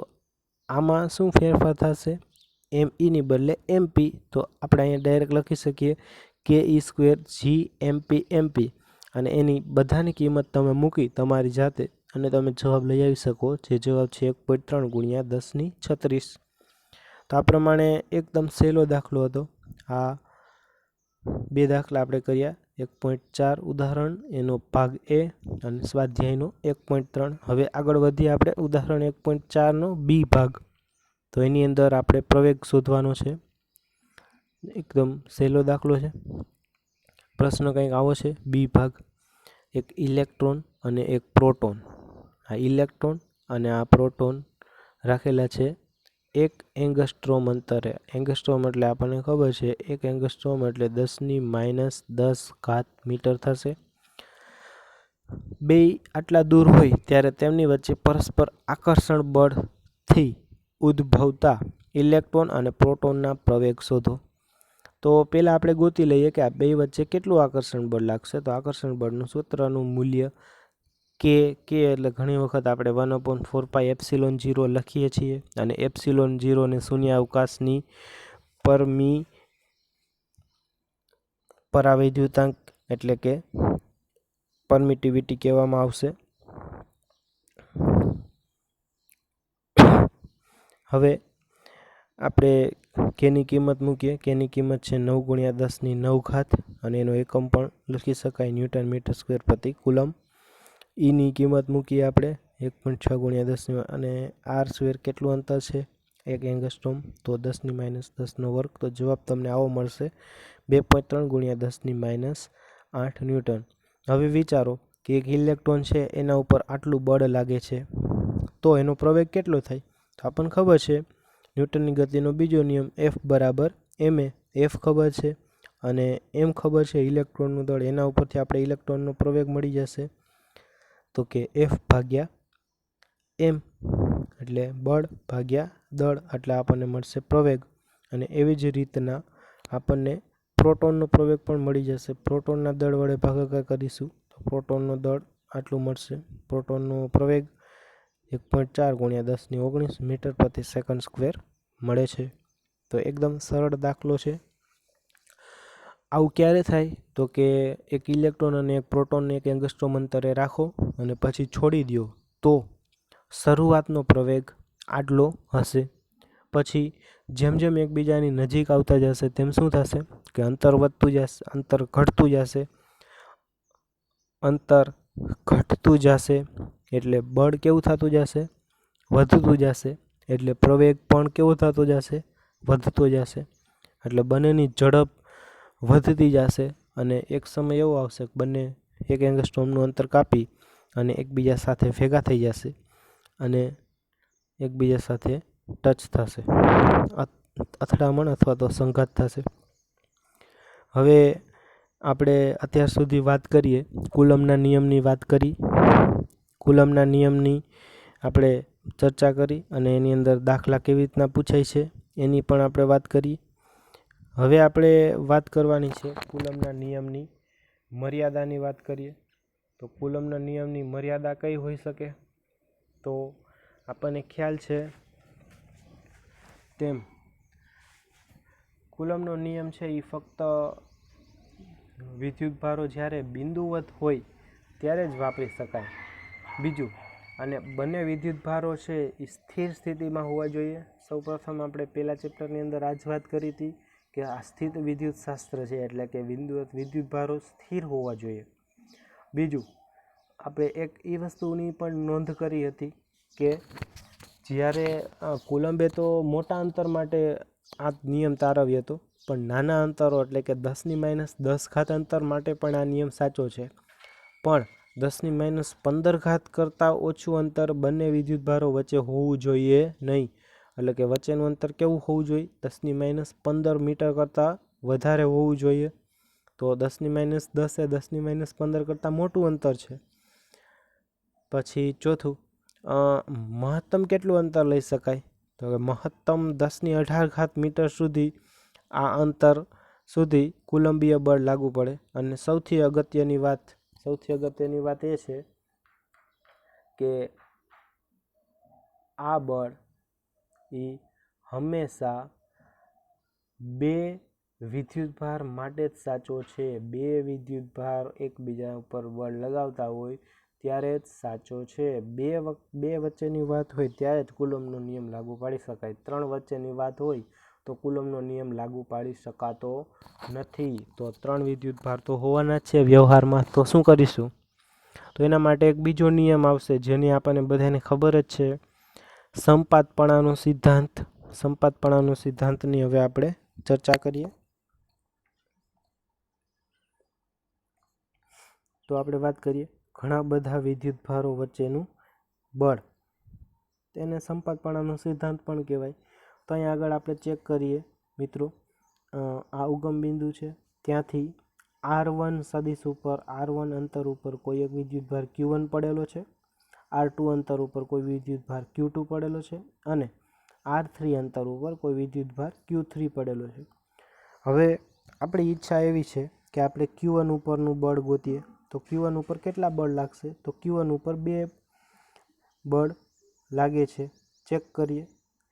આમાં શું ફેરફાર થશે? એમ ઈની બદલે MP. તો આપણે અહીંયા ડાયરેક્ટ લખી શકીએ KE² GMP અને એની બધાની કિંમત તમે મૂકી તમારી જાતે અને તમે જવાબ લઈ આવી શકો. જે જવાબ છે 1.3 × 10⁻36. તો આ પ્રમાણે એકદમ સહેલો દાખલો હતો. આ બે દાખલા આપણે કર્યા. 1.4 ઉદાહરણ એનો ભાગ A અને સ્વાધ્યાયનો 1.3. હવે આગળ વધીએ આપણે ઉદાહરણ 1.4નો B ભાગ. તો એની અંદર આપણે પ્રવેગ શોધવાનો છે. એકદમ સહેલો દાખલો છે. પ્રશ્ન કંઈક આવો છે. B ભાગ, એક ઇલેક્ટ્રોન અને એક પ્રોટોન. આ ઇલેક્ટ્રોન અને આ પ્રોટોન રાખેલા છે 1 એંગસ્ટ્રોમ અંતરે. એંગસ્ટ્રોમ એટલે આપણને ખબર છે 1 એંગસ્ટ્રોમ એટલે 10⁻10 મીટર થશે. બે આટલા દૂર હોય ત્યારે તેમની વચ્ચે પરસ્પર આકર્ષણ બળથી ઉદ્ભવતા ઇલેક્ટ્રોન અને પ્રોટોનના પ્રવેગ શોધો. તો પહેલાં આપણે ગોતી લઈએ કે આ બે વચ્ચે કેટલું આકર્ષણ બળ લાગશે. તો આકર્ષણ બળનું સૂત્રનું મૂલ્ય કે એટલે ઘણી વખત આપણે 1/4πε0 લખીએ છીએ અને ε0 ને શૂન્યાવકાશની પરાવૈદ્યુતાંક એટલે કે પરમિટિવિટી કહેવામાં આવશે. હવે આપણે કેની કિંમત મૂકીએ. કેની કિંમત છે 9 × 10⁹ અને એનો એકમ પણ લખી શકાય ન્યૂટન મીટર સ્ક્વેર પ્રતિ કુલમ. ઈની કિંમત મૂકીએ આપણે 1.6 × 10 અને r² કેટલું અંતર છે? 1 એંગસ્ટ્રોમ, તો 10⁻10². તો જવાબ તમને આવો મળશે 2.3 × 10⁻8 ન્યૂટન. હવે વિચારો કે એક ઇલેક્ટ્રોન છે એના ઉપર આટલું બળ લાગે છે તો એનો પ્રવેગ કેટલો થાય? તો આપણને ખબર છે ન્યૂટનની ગતિનો બીજો નિયમ F = ma. F ખબર છે અને M ખબર છે ઇલેક્ટ્રોનનું દળ. એના ઉપરથી આપણે ઇલેક્ટ્રોનનો પ્રવેગ મળી જશે. તો કે F ભાગ્યા M એટલે બળ ભાગ્યા દળ એટલે આપણને મળશે પ્રવેગ. અને એવી જ રીતના આપણને પ્રોટોનનો પ્રવેગ પણ મળી જશે. પ્રોટોનના દળ વડે ભાગાકાર કરીશું તો પ્રોટોનનો દળ આટલું મળશે. પ્રોટોનનો પ્રવેગ 1.4 × 10⁻19 મીટર પ્રતિ સેકન્ડ સ્ક્વેર મળે છે. તો એકદમ સરળ દાખલો છે. આવું ક્યારે થાય? તો કે એક ઇલેક્ટ્રોન અને એક પ્રોટોનને 1 એંગસ્ટ્રોમ અંતરે રાખો અને પછી છોડી દો તો શરૂઆતનો પ્રવેગ આટલો હશે. પછી જેમ જેમ એકબીજાની નજીક આવતા જશે તેમ શું થશે કે અંતર વધતું જશે, અંતર ઘટતું જશે, એટલે બળ કેવું થતું જશે? વધતું જશે. એટલે પ્રવેગ પણ કેવો થતો જશે? વધતો જશે. એટલે બંનેની ઝડપ વધતી જશે અને એક સમય એવો આવશે કે બંને એક એંગસ્ટ્રોમનું અંતર કાપી અને એકબીજા સાથે ભેગા થઈ જશે અને એકબીજા સાથે ટચ થશે, અથડામણ અથવા તો સંઘાત થશે. હવે આપણે અત્યાર સુધી વાત કરીએ કુલમના નિયમની વાત કરી. કુલમના નિયમની આપણે ચર્ચા કરી અને એની અંદર દાખલા કેવી રીતના પૂછાય છે એની પણ આપણે વાત કરી. હવે આપણે વાત કરવાની છે કુલમના નિયમની મર્યાદાની વાત કરીએ. તો કુલમના નિયમની મર્યાદા કઈ હોઈ શકે? તો આપણને ખ્યાલ છે તેમ કુલમનો નિયમ છે એ ફક્ત વિદ્યુતભારો જ્યારે બિંદુવત હોય ત્યારે જ વાપરી શકાય. બીજું, અને બંને વિદ્યુતભારો છે એ સ્થિર સ્થિતિમાં હોવા જોઈએ. સૌપ્રથમ આપણે પહેલા ચેપ્ટરની અંદર આ જ વાત કરી હતી કે આ સ્થિત વિદ્યુતશાસ્ત્ર છે એટલે કે વિદ્યુતભારો સ્થિર હોવા જોઈએ. બીજું, આપણે એક એ વસ્તુની પણ નોંધ કરી હતી કે જ્યારે કુલંબે તો મોટા અંતર માટે આ નિયમ તારવ્યો હતો, પણ નાના અંતરો એટલે કે 10⁻10 અંતર માટે પણ આ નિયમ સાચો છે. પણ 10⁻15 કરતાં ઓછું અંતર બંને વિદ્યુતભારો વચ્ચે હોવું જોઈએ નહીં. એટલે કે વચ્ચેનું અંતર કેવું હોવું જોઈએ? 10⁻15 મીટર કરતાં વધારે હોવું જોઈએ. તો 10⁻10 એ 10⁻15 કરતાં મોટું અંતર છે. પછી ચોથું, મહત્તમ કેટલું અંતર લઈ શકાય? તો કે મહત્તમ 10⁻18 મીટર સુધી આ અંતર સુધી કુલંબીય બળ લાગુ પડે. અને સૌથી અગત્યની વાત એ છે કે આ બળ એ હંમેશા બે વિદ્યુતભાર માટે જ સાચો છે. બે વિદ્યુતભાર એકબીજા ઉપર બળ લગાવતા હોય ત્યારે જ સાચો છે. બે વચ્ચેની વાત હોય ત્યારે જ કુલમનો નિયમ લાગુ પાડી શકાય. 3 વચ્ચેની વાત હોય તો કુલમનો નિયમ લાગુ પાડી શકાતો નથી. તો 3 વિદ્યુતભાર તો હોવાના જ છે વ્યવહારમાં. તો શું કરીશું? તો એના માટે એક બીજો નિયમ આવશે જેની આપણને બધાને ખબર જ છે, સંપાતપણાનો સિદ્ધાંત. સંપાતપણાનો સિદ્ધાંતની હવે આપણે ચર્ચા કરીએ. તો આપણે વાત કરીએ ઘણા બધા વિદ્યુતભારો વચ્ચેનું બળ, તેને સંપાતપણાનો સિદ્ધાંત પણ કહેવાય. તો અહીં આગળ આપણે ચેક કરીએ મિત્રો, આ ઉગમ બિંદુ છે, ત્યાંથી R1 સદિશ ઉપર R1 અંતર ઉપર કોઈ એક વિદ્યુતભાર Q1 પડેલો છે, R2 અંતર ઉપર કોઈ વિદ્યુતભાર Q2 પડેલો છે અને R3 અંતર ઉપર કોઈ વિદ્યુતભાર Q3 પડેલો છે. હવે આપણી ઈચ્છા એવી છે કે આપણે Q1 ઉપરનું બળ ગોતીએ. તો Q1 ઉપર કેટલા બળ લાગશે? તો Q1 ઉપર 2 બળ લાગે છે. ચેક કરીએ.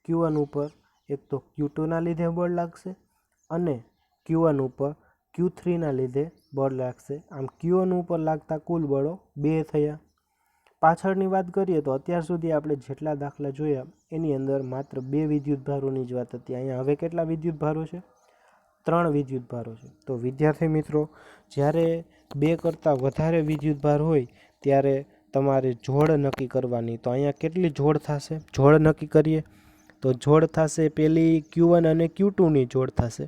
Q1 ઉપર એક તો Q2ના લીધે બળ લાગશે અને Q1 ઉપર Q3ના લીધે બળ લાગશે. આમ Q1 ઉપર લાગતા કુલ બળો 2 થયા. પાછળની વાત કરીએ તો અત્યાર સુધી આપણે જેટલા દાખલા જોયા એની અંદર માત્ર 2 વિદ્યુતભારોની જ વાત હતી. અહીંયા હવે કેટલા વિદ્યુતભારો છે? 3 વિદ્યુતભારો છે. તો વિદ્યાર્થી મિત્રો, જ્યારે 2 કરતાં વધારે વિદ્યુતભાર હોય ત્યારે તમારે જોડ નક્કી કરવાની. તો અહીંયા કેટલી જોડ થશે? જોડ નક્કી કરીએ તો જોડ થશે, પહેલી Q1 અને Q2ની જોડ થશે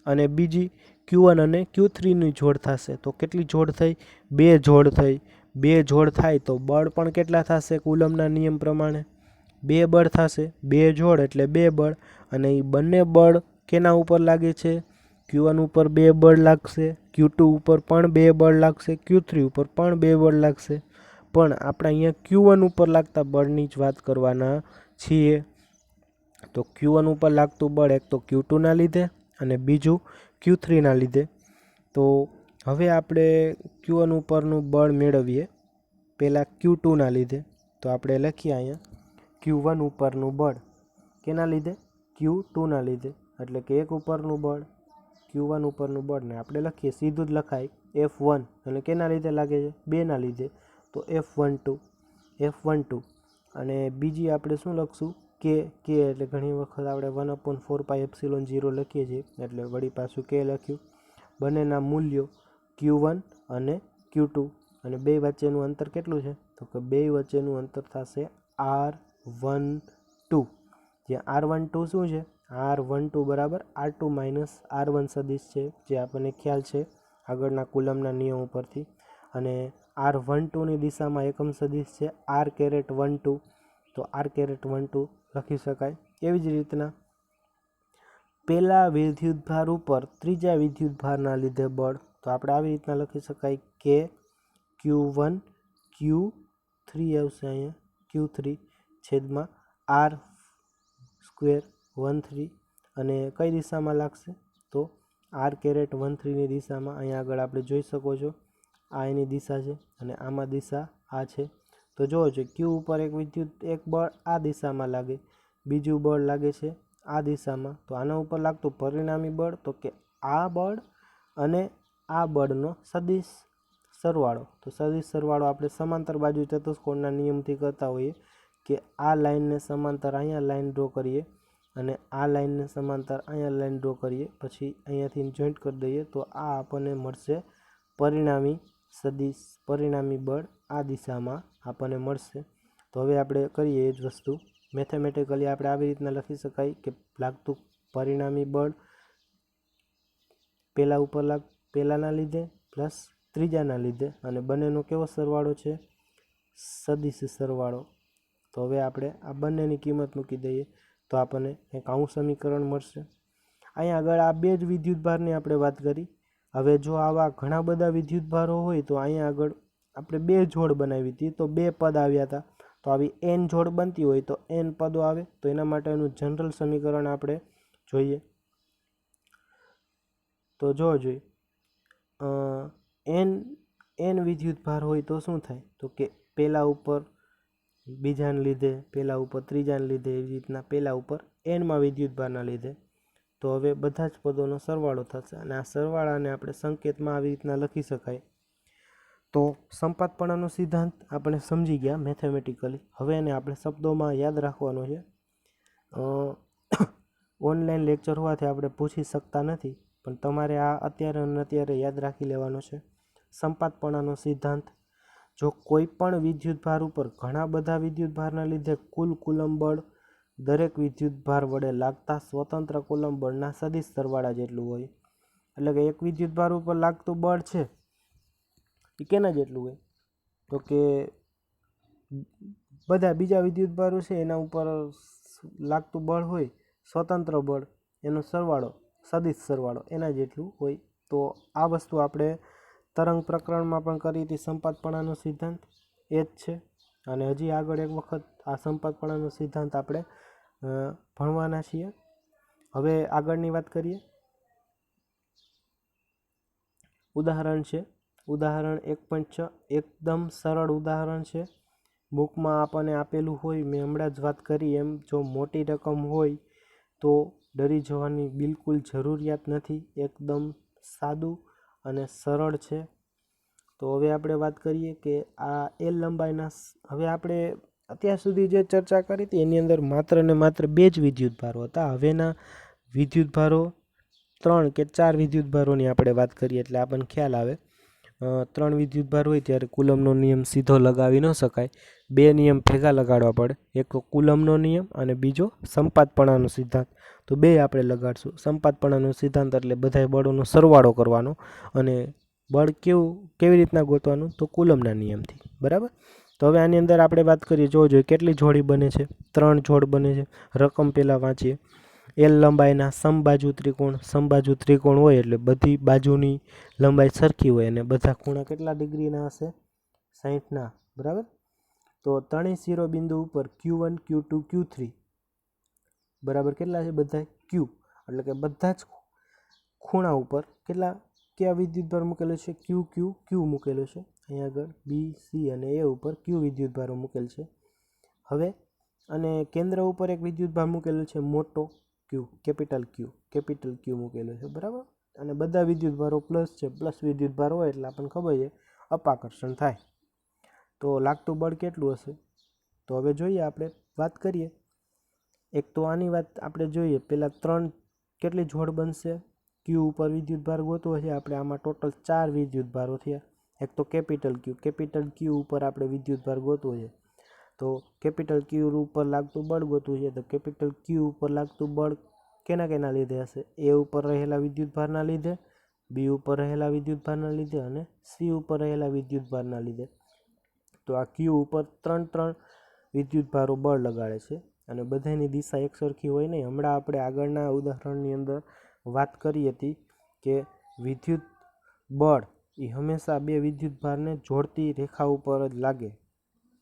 અને બીજી Q1 અને Q3ની જોડ થશે. તો કેટલી જોડ થઈ? 2 જોડ થઈ. 2 જોડ થાય તો બળ પણ કેટલા થશે? કુલમના નિયમ પ્રમાણે 2 બળ થશે. 2 જોડ એટલે 2 બળ અને એ બંને બળ કેના ઉપર લાગે છે? Q1 ઉપર 2 બળ લાગશે, Q2 ઉપર પણ 2 બળ લાગશે, Q3 ઉપર પણ 2 બળ લાગશે. પણ આપણે અહીંયા Q1 ઉપર લાગતા બળની જ વાત કરવાના છીએ. તો Q1 ઉપર લાગતું બળ એક તો Q2ના લીધે અને બીજું Q3ના લીધે. તો હવે આપણે Q1 ઉપરનું બળ મેળવીએ પહેલાં Q2ના લીધે. તો આપણે લખીએ અહીંયા Q1 ઉપરનું બળ કેના લીધે? Q2ના લીધે. એટલે કે એક ઉપરનું બળ Q1 ઉપરનું બળને આપણે લખીએ, સીધું જ લખાય F1 અને કેના લીધે લાગે છે? 2ના લીધે. તો F12 અને બીજી આપણે શું લખશું? K એટલે ઘણી વખત આપણે 1/4πε0 લખીએ છીએ એટલે વળી પાછું K લખ્યું. બંનેના મૂલ્યો Q1 અને Q2 અને બે વચ્ચેનું અંતર કેટલું છે? તો કે બે વચ્ચેનું અંતર થશે R12, જ્યાં R12 શું છે? R12 બરાબર R2 માઇનસ R1 સદિશ છે, જે આપણને ખ્યાલ છે આગળના કુલમના નિયમ ઉપરથી. અને R12ની દિશામાં એકમ સદિશ છે R12, તો R12 લખી શકાય. એવી જ રીતના પહેલા વિદ્યુતભાર ઉપર ત્રીજા વિદ્યુતભારના લીધે બળ, તો આપણે આવી રીતના લખી શકાય કે Q1 Q3 આવશે, અહીંયા Q3 છેદમાં R²13, અને કઈ દિશામાં લાગશે? તો R13ની દિશામાં. અહીંયા આગળ આપણે જોઈ શકો છો, આ એની દિશા છે અને આમાં દિશા આ છે. તો જોવો છો Q ઉપર એક બળ આ દિશામાં લાગે, બીજું બળ લાગે છે આ દિશામાં. તો આના ઉપર લાગતું પરિણામી બળ, તો કે આ બળ અને આ બળનો સદિશ સરવાળો. તો સદિશ સરવાળો આપણે સમાંતર બાજુ ચતુષ્કોણના નિયમથી કરતા હોઈએ કે આ લાઈનને સમાંતર અહીંયા લાઈન ડ્રો કરીએ અને આ લાઈનને સમાંતર અહીંયા લાઈન ડ્રો કરીએ, પછી અહીંયાથી જોઈન્ટ કરી દઈએ, તો આ આપણને મળશે પરિણામી સદિશ, પરિણામી બળ આ દિશામાં આપણને મળશે. તો હવે આપણે કરીએ એ જ વસ્તુ મેથેમેટિકલી. આપણે આવી રીતના લખી શકાય કે લાગતું પરિણામી બળ પહેલાના લીધે પ્લસ ત્રીજાના લીધે, અને બંનેનો કેવો સરવાળો છે? સદિશ સરવાળો. તો હવે આપણે આ બંનેની કિંમત મૂકી દઈએ તો આપણને એક આવું સમીકરણ મળશે. અહીંયા આગળ આ બે જ વિદ્યુતભારની આપણે વાત કરી. હવે જો આવા ઘણા બધા વિદ્યુતભારો હોય તો અહીંયા આગળ આપણે બે જોડ બનાવી હતી, તો બે પદ આવ્યા હતા. તો આવી n જોડ બનતી હોય તો n પદો આવે. તો એના માટેનું જનરલ સમીકરણ આપણે જોઈએ. તો જોઈએ n વિદ્યુતભાર હોય તો શું થાય? તો કે પહેલા ઉપર બીજાને લીધે, પહેલા ઉપર ત્રીજાને લીધે, એવી રીતના પહેલા ઉપર n વિદ્યુતભારના લીધે. તો હવે બધા જ પદોનો સરવાળો થશે, અને આ સરવાળાને આપણે સંકેતમાં આવી રીતના લખી શકાય. તો સંપાતપણાનો સિદ્ધાંત આપણે સમજી ગયા મેથેમેટિકલી. હવે એને આપણે શબ્દોમાં યાદ રાખવાનો છે. ઓનલાઈન લેક્ચર હોવાથી આપણે પૂછી શકતા નથી, પણ તમારે આ અત્યારે યાદ રાખી લેવાનો છે. સંપાતપણાનો સિદ્ધાંત: જો કોઈ પણ વિદ્યુતભાર ઉપર ઘણા બધા વિદ્યુતભારના લીધે કુલ કુલમ બળ દરેક વિદ્યુતભાર વડે લાગતા સ્વતંત્ર કુલમ બળના સદિશ સરવાળા જેટલું હોય. એટલે કે એક વિદ્યુતભાર ઉપર લાગતું બળ છે એ કેના જેટલું હોય? તો કે બધા બીજા વિદ્યુતભારો છે એના ઉપર લાગતું બળ હોય, સ્વતંત્ર બળ, એનો સરવાળો, સદિશ સરવાળો એના જેટલું હોય. તો આ વસ્તુ આપણે તરંગ પ્રકરણમાં પણ કરી હતી. સંપાતપણાનો સિદ્ધાંત એ જ છે, અને હજી આગળ એક વખત આ સંપાતપણાનો સિદ્ધાંત આપણે ભણવાના છીએ. હવે આગળની વાત કરીએ. ઉદાહરણ છે, ઉદાહરણ 1.6 એકદમ સરળ ઉદાહરણ છે. બુકમાં આપણને આપેલું હોય, મેં હમણાં જ વાત કરી એમ, જો મોટી રકમ હોય તો ડરી જવાની બિલકુલ જરૂરિયાત નથી. એકદમ સાદું અને સરળ છે. તો હવે આપણે વાત કરીએ કે આ એલ લંબાઈના, હવે આપણે અત્યાર સુધી જે ચર્ચા કરી હતી એની અંદર માત્ર ને માત્ર બે જ વિદ્યુતભારો હતા. હવેના વિદ્યુતભારો 3 કે 4 વિદ્યુતભારોની આપણે વાત કરીએ એટલે આપણને ખ્યાલ આવે. 3 વિદ્યુતભાર હોય ત્યારે કુલમનો નિયમ સીધો લગાવી ન શકાય, બે નિયમ ભેગા લગાડવા પડે. એક કુલમનો નિયમ અને બીજો સંપાતપણાનો સિદ્ધાંત. તો બે આપણે લગાડશું. સંપાતપણાનો સિદ્ધાંત એટલે બધા બળોનો સરવાળો કરવાનો, અને બળ કેવી રીતના ગોતવાનું? તો કુલમના નિયમથી. બરાબર. તો હવે આની અંદર આપણે વાત કરીએ. જોઈએ કેટલી જોડી બને છે? 3 જોડ બને છે. રકમ પહેલાં વાંચીએ. એલ લંબાઈના સમબાજુ ત્રિકોણ હોય એટલે બધી બાજુની લંબાઈ સરખી હોય અને બધા ખૂણા કેટલા ડિગ્રીના હશે? 60ના. બરાબર. તો ત્રણેય શિરોબિંદુ ઉપર Q1 Q2 Q3 બરાબર કેટલા છે? બધા Q, એટલે કે બધા જ ખૂણા ઉપર કયા વિદ્યુતભાર મૂકેલો છે? Q Q Q મૂકેલો છે. અહીંયા આગળ B C અને A ઉપર Q વિદ્યુતભારો મૂકેલ છે. હવે અને કેન્દ્ર ઉપર એક વિદ્યુતભાર મૂકેલો છે મોટો Q, કેપિટલ Q મૂકેલો છે. બરાબર. અને બધા વિદ્યુતભારો પ્લસ છે. પ્લસ વિદ્યુતભાર હોય એટલે આપણને ખબર છે અપાકર્ષણ થાય. તો લાગતું બળ કેટલું હશે? તો હવે જોઈએ, આપણે વાત કરીએ. એક તો આની વાત આપણે જોઈએ. પહેલાં 3 કેટલી જોડ બનશે? Q ઉપર વિદ્યુતભાર ગોતવો છે આપણે. આમાં ટોટલ 4 વિદ્યુતભારો થયા. એક તો કેપિટલ ક્યુ ઉપર આપણે વિદ્યુતભાર ગોતવો છે. તો કેપિટલ ક્યુ ઉપર લાગતું બળ ગોતવું છે. તો કેપિટલ ક્યુ ઉપર લાગતું બળ કેના લીધે હશે? એ ઉપર રહેલા વિદ્યુતભારના લીધે, બી ઉપર રહેલા વિદ્યુતભારના લીધે અને સી ઉપર રહેલા વિદ્યુતભારના લીધે. તો આ ક્યુ ઉપર 3 વિદ્યુતભારો બળ લગાડે છે અને બધાની દિશા એકસરખી હોય નહીં. હમણાં આપણે આગળના ઉદાહરણની અંદર વાત કરી હતી કે વિદ્યુત બળ એ હંમેશા બે વિદ્યુતભારને જોડતી રેખા ઉપર જ લાગે,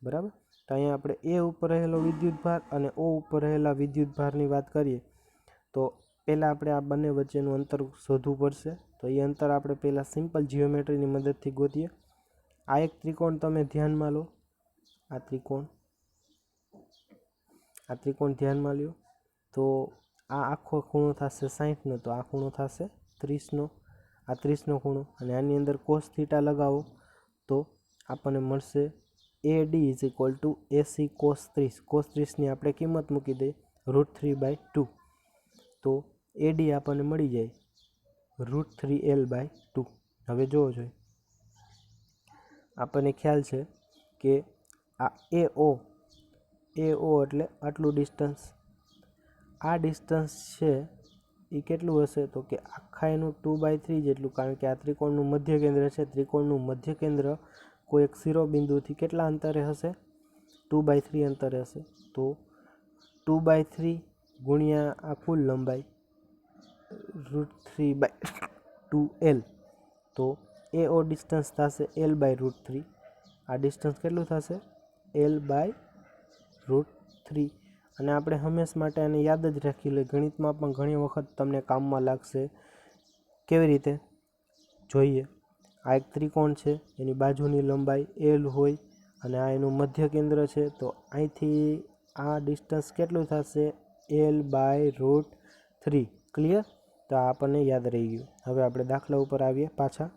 બરાબર. તો અહીંયા આપણે એ ઉપર રહેલો વિદ્યુતભાર અને ઓ ઉપર રહેલા વિદ્યુતભારની વાત કરીએ તો પહેલાં આપણે આ બંને વચ્ચેનું અંતર શોધવું પડશે. તો એ અંતર આપણે પહેલાં સિમ્પલ જીઓમેટ્રીની મદદથી ગોતીએ. આ એક ત્રિકોણ તમે ધ્યાનમાં લો, આ ત્રિકોણ ધ્યાનમાં લ્યો. તો આ આખો ખૂણો થશે 60નો, તો આ ખૂણો થશે 30નો, આ 30નો ખૂણો. અને આની અંદર cos θ લગાવો તો આપણને મળશે AD = AC cos 30. cos 30ની આપણે કિંમત મૂકી દઈએ √3/2. તો AD આપણને મળી જાય √3L/2. હવે જોવો જોઈએ, આપણને ખ્યાલ છે કે આ AO એટલે આટલું ડિસ્ટન્સ, આ ડિસ્ટન્સ છે એ કેટલું હશે? તો કે આખા એનું 2/3 જેટલું, કારણ કે આ ત્રિકોણનું મધ્ય કેન્દ્ર છે. ત્રિકોણનું મધ્ય કેન્દ્ર કોઈ એક શિરોબિંદુથી કેટલા અંતરે હશે? 2/3 અંતરે હશે. તો 2/3 ગુણ્યા આ કુલ લંબાઈ √3/2L. તો AO ડિસ્ટન્સ થશે L/√3. આ ડિસ્ટન્સ કેટલું થશે? L/√3. અને આપણે હંમેશા માટે આને યાદ જ રાખી લે. ગણિતમાં પણ ઘણી વખત તમને કામમાં લાગશે. કેવી રીતે જોઈએ? આ એક ત્રિકોણ છે, એની બાજુની લંબાઈ L હોય અને આ એનું મધ્ય કેન્દ્ર છે. તો અહીંથી આ ડિસ્ટન્સ કેટલું થશે? L/√3. ક્લિયર? તો આ આપણને યાદ રહી ગયું. હવે આપણે દાખલા ઉપર આવીએ પાછા.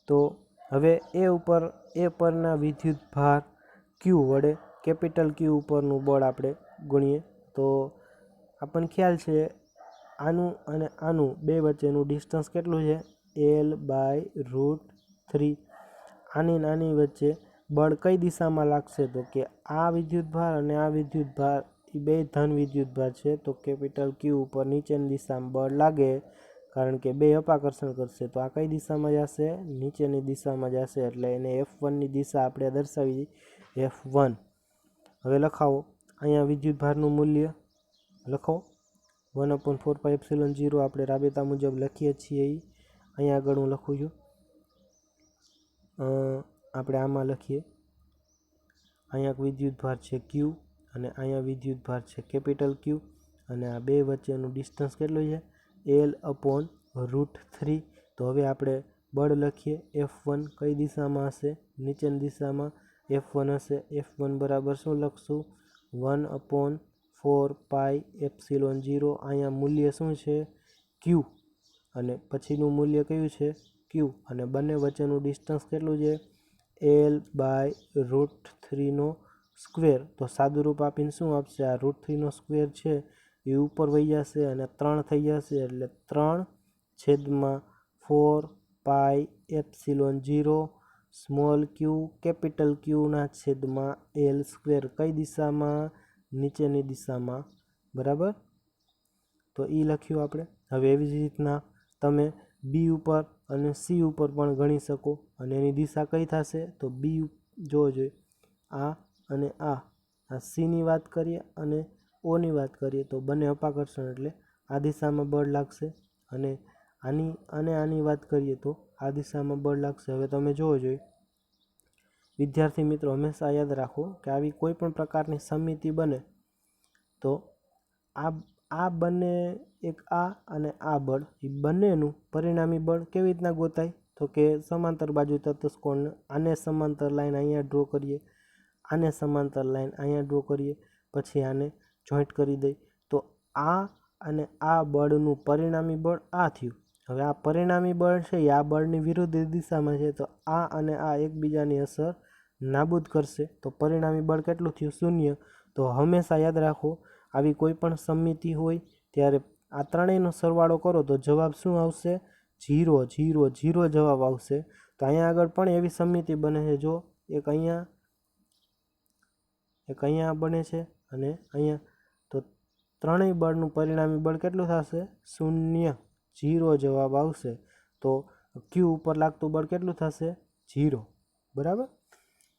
તો હવે એ પરના વિદ્યુતભાર ક્યુ વડે કેપિટલ ક્યુ ઉપરનું બળ આપણે ગણીએ. તો આપણને ખ્યાલ છે આનું અને આનું બે વચ્ચેનું ડિસ્ટન્સ કેટલું છે? L/√3. આની વચ્ચે બળ કઈ દિશામાં લાગશે? તો કે આ વિદ્યુતભાર અને આ વિદ્યુતભાર એ બે ધન વિદ્યુતભાર છે. તો કેપિટલ ક્યુ ઉપર નીચેની દિશામાં બળ લાગે, કારણ કે બે અપાકર્ષણ કરશે. તો આ કઈ દિશામાં જશે? નીચેની દિશામાં જશે. એટલે એને F1ની દિશા આપણે દર્શાવી F1. હવે લખાવો અહીંયા વિદ્યુતભારનું મૂલ્ય લખો 1/4πε0. આપણે રાબેતા મુજબ લખીએ છીએ. અહીંયા આગળ હું લખું છું, આપણે આમાં લખીએ. અહીંયા વિદ્યુતભાર છે Q અને અહીંયા વિદ્યુતભાર છે કેપિટલ Q અને આ બે વચ્ચેનું ડિસ્ટન્સ કેટલું છે? L/√3. તો હવે આપણે બળ લખીએ. F1 કઈ દિશામાં હશે? નીચેની દિશામાં F1 હશે. F1 બરાબર શું લખશું? 1/4πε0. અહીંયા મૂલ્ય શું છે? Q. અને પછીનું મૂલ્ય કયું છે? Q. અને બંને વચ્ચેનું ડિસ્ટન્સ કેટલું છે? L/√3નો સ્ક્વેર. તો સાદું રૂપ આપીને શું આપશે? આ √3નો સ્ક્વેર છે એ ઉપર વહી જશે અને 3 થઈ જશે. એટલે 3/4πε0 સ્મોલ ક્યુ કેપિટલ ક્યુના છેદમાં L². કઈ દિશામાં? નીચેની દિશામાં, બરાબર. તો એ લખ્યું આપણે. હવે એવી જ રીતના તમે બી ઉપર અને સી ઉપર પણ ગણી શકો. અને એની દિશા કઈ થશે? તો બી જોવો જોઈએ, આ અને આ સીની વાત કરીએ અને ઓની વાત કરીએ તો બંને અપાકર્ષણ, એટલે આ દિશામાં બળ લાગશે. અને આની વાત કરીએ તો આ દિશામાં બળ લાગશે. હવે તમે જોવો જોઈએ વિદ્યાર્થી મિત્રો, હંમેશા યાદ રાખો કે આવી કોઈ પણ પ્રકારની સમિતિ બને તો આ બંને, એક આ અને આ બળ, એ બંનેનું પરિણામી બળ કેવી રીતના ગોતાય? તો કે સમાંતર બાજુ ચતુષ્કોણ, આને સમાંતર લાઈન અહીંયા ડ્રો કરીએ, આને સમાંતર લાઈન અહીંયા ડ્રો કરીએ, પછી આને જોઈન્ટ કરી દઈ. તો આ અને આ બળનું પરિણામી બળ આ થયું. હવે આ પરિણામી બળ છે એ આ બળની વિરુદ્ધ દિશામાં છે. તો આ અને આ એકબીજાની અસર નાબૂદ કરશે. તો પરિણામી બળ કેટલું થયું? 0. તો હંમેશા યાદ રાખો, આવી કોઈ પણ સમિતિ હોય ત્યારે આ ત્રણેયનો સરવાળો કરો તો જવાબ શું આવશે? 0 0 0 જવાબ આવશે. તો અહીંયા આગળ પણ એવી સમિતિ બને છે. જો એક અહીંયા બને છે અને અહીંયા, તો ત્રણેય બળનું પરિણામી બળ કેટલું થશે? 0 0 જવાબ આવશે. તો ક્યુ ઉપર લાગતું બળ કેટલું થશે? 0. બરાબર.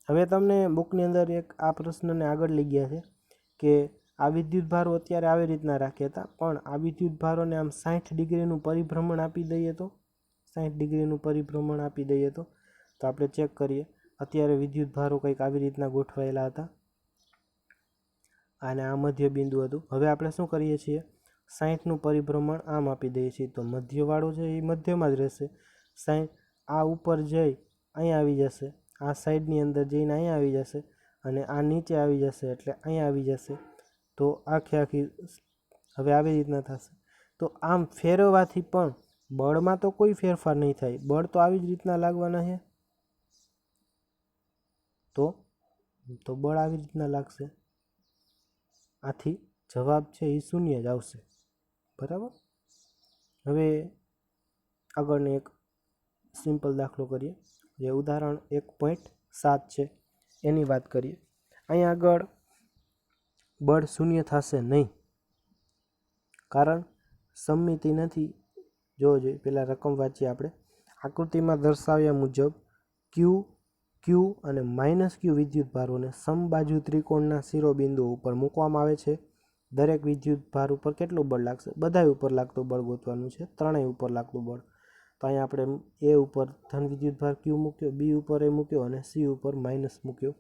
હવે તમને બુકની અંદર એક આ પ્રશ્નને આગળ લઈ ગયા છે કે આ વિદ્યુત ભારો અત્યારે આવી રીતના રાખ્યા હતા, પણ આ વિદ્યુત ભારોને આમ 60 ડિગ્રીનું પરિભ્રમણ આપી દઈએ તો 60 ડિગ્રીનું પરિભ્રમણ આપી દઈએ તો આપણે ચેક કરીએ. અત્યારે વિદ્યુત ભારો કંઈક આવી રીતના ગોઠવાયેલા હતા અને આ મધ્ય બિંદુ હતું. હવે આપણે શું કરીએ છીએ? 60નું પરિભ્રમણ આમ આપી દઈએ છીએ, તો મધ્યવાળો છે એ મધ્યમાં જ રહેશે. 60 આ ઉપર જઈ અહીંયા આવી જશે, આ સાઈડની અંદર જઈને અહીંયા આવી જશે અને આ નીચે આવી જશે એટલે અહીંયા આવી જશે. તો આખી હવે આવી રીતના થશે. તો આમ ફેરવવાથી પણ બળમાં તો કોઈ ફેરફાર નહીં થાય, બળ તો આવી જ રીતના લાગવાના છે. તો બળ આવી રીતના લાગશે. આથી જવાબ છે એ 0 જ આવશે. બરાબર. હવે આગળનો એક સિમ્પલ દાખલો કરીએ, જે ઉદાહરણ 1.7 છે એની વાત કરીએ. અહીંયા આગળ બળ 0 થશે નહીં, કારણ સમમિતિ નથી. જોજો પેલા રકમ વાંચીએ આપણે. આકૃતિમાં દર્શાવ્યા મુજબ ક્યુ અને -Q વિદ્યુત ભારોને સમબાજુ ત્રિકોણના શિરોબિંદુઓ ઉપર મૂકવામાં આવે છે. દરેક વિદ્યુત ભાર ઉપર કેટલું બળ લાગશે? બધાય ઉપર લાગતું બળ ગોતવાનું છે, ત્રણેય ઉપર લાગતું બળ. તો અહીંયા આપણે એ ઉપર ધન વિદ્યુત ભાર Q મૂક્યો, બી ઉપર એ મૂક્યો અને સી ઉપર માઇનસ મૂક્યો.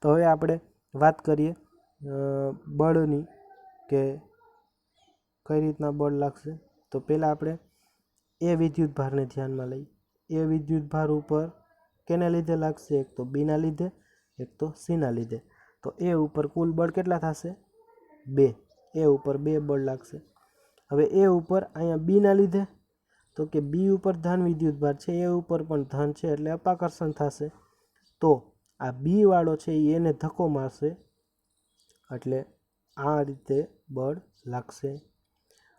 તો હવે આપણે વાત કરીએ બળની કે કઈ રીતના બળ લાગશે. તો પહેલાં આપણે એ વિદ્યુત ભારને ધ્યાનમાં લઈ. એ વિદ્યુત ભાર ઉપર કેના લીધે લાગશે? એક તો બીના લીધે, એક તો સીના લીધે. તો એ ઉપર કુલ બળ કેટલા થશે? 2. એ ઉપર 2 બળ લાગશે. હવે એ ઉપર અહીંયા બીના લીધે, તો કે બી ઉપર ધન વિદ્યુત ભાર છે, એ ઉપર પણ ધન છે એટલે અપાકર્ષણ થશે. તો આ બી વાળો છે એને ધક્કો મારશે એટલે આ રીતે બળ લાગશે.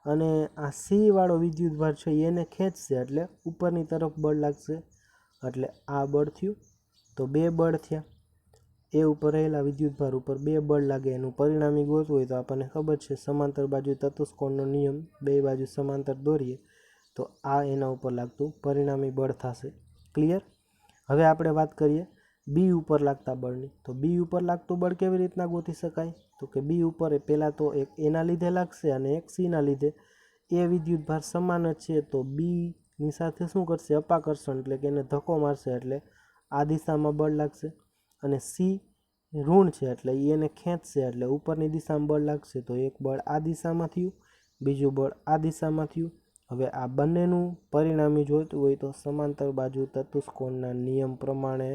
અને આ સી વાળો વિદ્યુત ભાર છે એને ખેંચશે એટલે ઉપરની તરફ બળ લાગશે, એટલે આ બળ થયું. તો 2 બળ થયા. એ ઉપર રહેલા વિદ્યુત ભાર ઉપર 2 બળ લાગે. એનું પરિણામી ગોતવું હોય તો આપણને ખબર છે સમાંતર બાજુ ચતુષ્કોણનો નિયમ, બે બાજુ સમાંતર દોરીએ તો આ એના ઉપર લાગતું પરિણામી બળ થશે. ક્લિયર. હવે આપણે વાત કરીએ બી ઉપર લાગતા બળની. તો બી ઉપર લાગતું બળ કેવી રીતના ગોતી શકાય? તો કે બી ઉપર પહેલાં તો એક એના લીધે લાગશે અને એક સીના લીધે. એ વિદ્યુત ભાર સમાન જ છે તો બીની સાથે શું કરશે? અપાકર્ષણ, એટલે કે એને ધક્કો મારશે એટલે આ દિશામાં બળ લાગશે. અને સી ઋણ છે એટલે એને ખેંચશે એટલે ઉપરની દિશામાં બળ લાગશે. તો એક બળ આ દિશામાં થયું, બીજું બળ આ દિશામાં થયું. હવે આ બંનેનું પરિણામી જોઈતું હોય તો સમાંતર બાજુ ચતુષ્કોણના નિયમ પ્રમાણે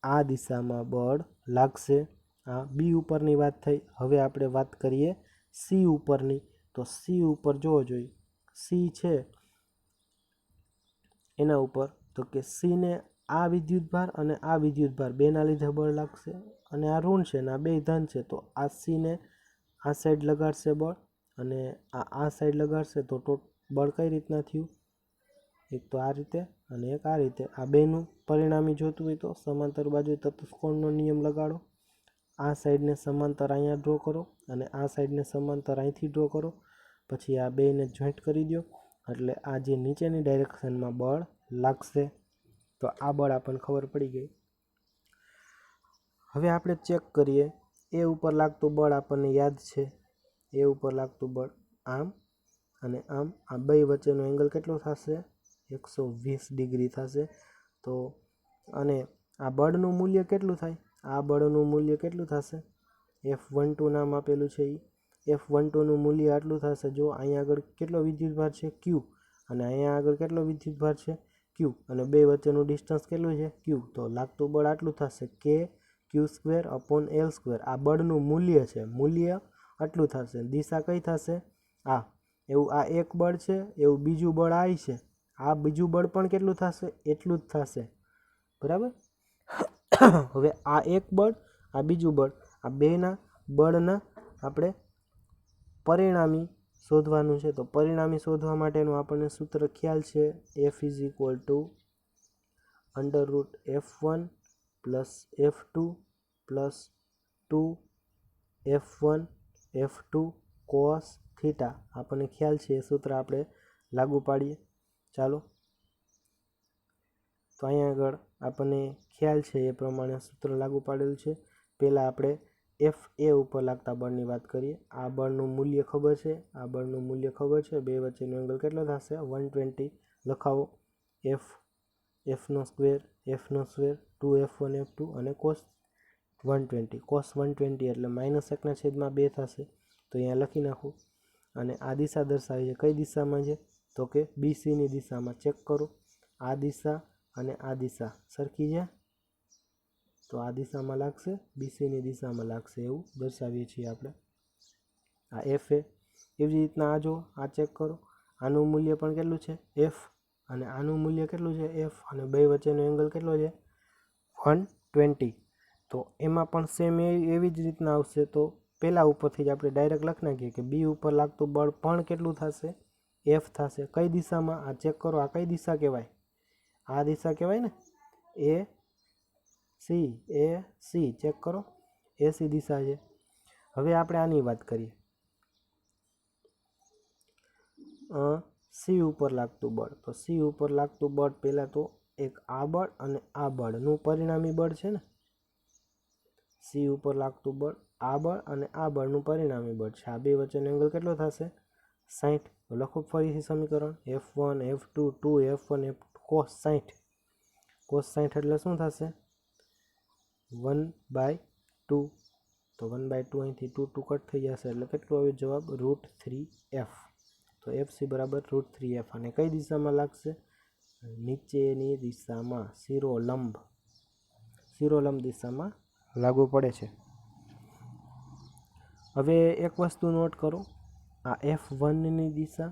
આ દિશામાં બળ લાગશે. આ બી ઉપરની વાત થઈ. હવે આપણે વાત કરીએ સી ઉપરની. તો સી ઉપર જોવો જોઈએ, સી છે એના ઉપર, તો કે સીને આ વિદ્યુત ભાર અને આ વિદ્યુત ભાર બેના લીધે બળ લાગશે. અને આ ઋણ છે ને આ બે ધન છે, તો આ સીને આ સાઈડ લગાડશે બળ અને આ સાઈડ લગાડશે. તો બળ કઈ રીતના થયું? એક તો આ રીતે અને એક આ રીતે. આ બેનું પરિણામી જોતું હોય તો સમાંતર બાજુ ચતુષ્કોણનો નિયમ લગાડો. આ સાઈડને સમાંતર અહીંયા ડ્રો કરો અને આ સાઈડને સમાંતર અહીંથી ડ્રો કરો. પછી આ બેને જોઈન્ટ કરી દો એટલે આ જે નીચેની ડાયરેક્શનમાં બળ લાગશે. તો આ બળ આપણને ખબર પડી ગઈ. હવે આપણે ચેક કરીએ એ ઉપર લાગતું બળ આપણને યાદ છે. એ ઉપર લાગતું બળ આમ અને આમ, આ બે વચ્ચેનો એંગલ કેટલો થશે? 120 ડિગ્રી થશે. તો અને આ બળનું મૂલ્ય કેટલું થાય? આ બળનું મૂલ્ય કેટલું થશે? F12 નામ આપેલું છે એ. F12નું મૂલ્ય આટલું થશે. જો અહીંયા આગળ કેટલો વિદ્યુત ભાર છે? Q. અને અહીંયા આગળ કેટલો વિદ્યુત ભાર છે? Q. અને બે વચ્ચેનું ડિસ્ટન્સ કેટલું છે? Q. તો લાગતું બળ આટલું થશે KQ2/L2. આ બળનું મૂલ્ય છે, મૂલ્ય આટલું થશે. દિશા કઈ થશે? આ. એવું આ એક બળ છે, એવું બીજું બળ આ છે. આ બીજું બળ પણ કેટલું થશે? એટલું જ થશે. બરાબર. હવે આ એક બળ, આ બીજું બળ, આ બેના બળના આપણે પરિણામી શોધવાનું છે. તો પરિણામી શોધવા માટેનું આપણને સૂત્ર ખ્યાલ છે, F = √F1 + F2 + 2F1 F2 cos θ. આપણને ખ્યાલ છે, એ સૂત્ર આપણે લાગુ પાડીએ. ચાલો, તો અહીંયા આગળ આપણને ખ્યાલ છે એ પ્રમાણે સૂત્ર લાગુ પાડેલું છે. પહેલાં આપણે FA ઉપર લાગતા બળની વાત કરીએ. આ બળનું મૂલ્ય ખબર છે, આ બળનું મૂલ્ય ખબર છે. બે વચ્ચેનો એંગલ કેટલો થશે? 120 લખાવો. Fનો સ્ક્વેર 2F1 F2 અને cos 120 એટલે -1/2 થશે. તો અહીંયા લખી નાખો. અને આ દિશા દર્શાવી છે, કઈ દિશામાં છે? તો કે BCની દિશામાં. ચેક કરો, આ દિશા અને આ દિશા સરખી છે, તો આ દિશામાં લાગશે, BCની દિશામાં લાગશે, એવું દર્શાવીએ છીએ આપણે. આ FA. એવી રીતના આ જો, આ ચેક કરો, આનું મૂલ્ય પણ કેટલું છે? F. અને આનું મૂલ્ય કેટલું છે? F. અને બે વચ્ચેનો એંગલ કેટલો છે? 120. તો એમાં પણ સેમ એવી જ રીતના આવશે. તો પહેલાં ઉપરથી જ આપણે ડાયરેક્ટ લખી નાખીએ કે B ઉપર લાગતું બળ પણ કેટલું થશે? F થશે. કઈ દિશામાં? આ ચેક કરો, આ કઈ દિશા કહેવાય? આ દિશા કહેવાય ને, AC. ચેક કરો, AC દિશા છે. હવે આપણે આની વાત કરીએ, C ઉપર લાગતું બળ. તો C ઉપર લાગતું બળ પહેલાં તો એક આ બળ અને આ બળનું પરિણામી બળ છે ને. C ઉપર લાગતું બળ, આ બળ અને આ બળનું પરિણામી બળ છે. આ બે વચ્ચેનો એંગલ કેટલો થશે? 60. તો લખો ફરીથી સમીકરણ, F1 F2 2F1 F2 cos 60. cos 60 એટલે શું થશે? 1/2. તો 1/2 અહીંથી 2 કટ થઈ જશે એટલે કેટલું આવ્યું જવાબ? √3F. તો FC = √3F. અને કઈ દિશામાં લાગશે? નીચેની દિશામાં, શિરોલંબ દિશામાં લાગુ પડે છે. હવે એક વસ્તુ નોટ કરો, આ F1ની દિશા,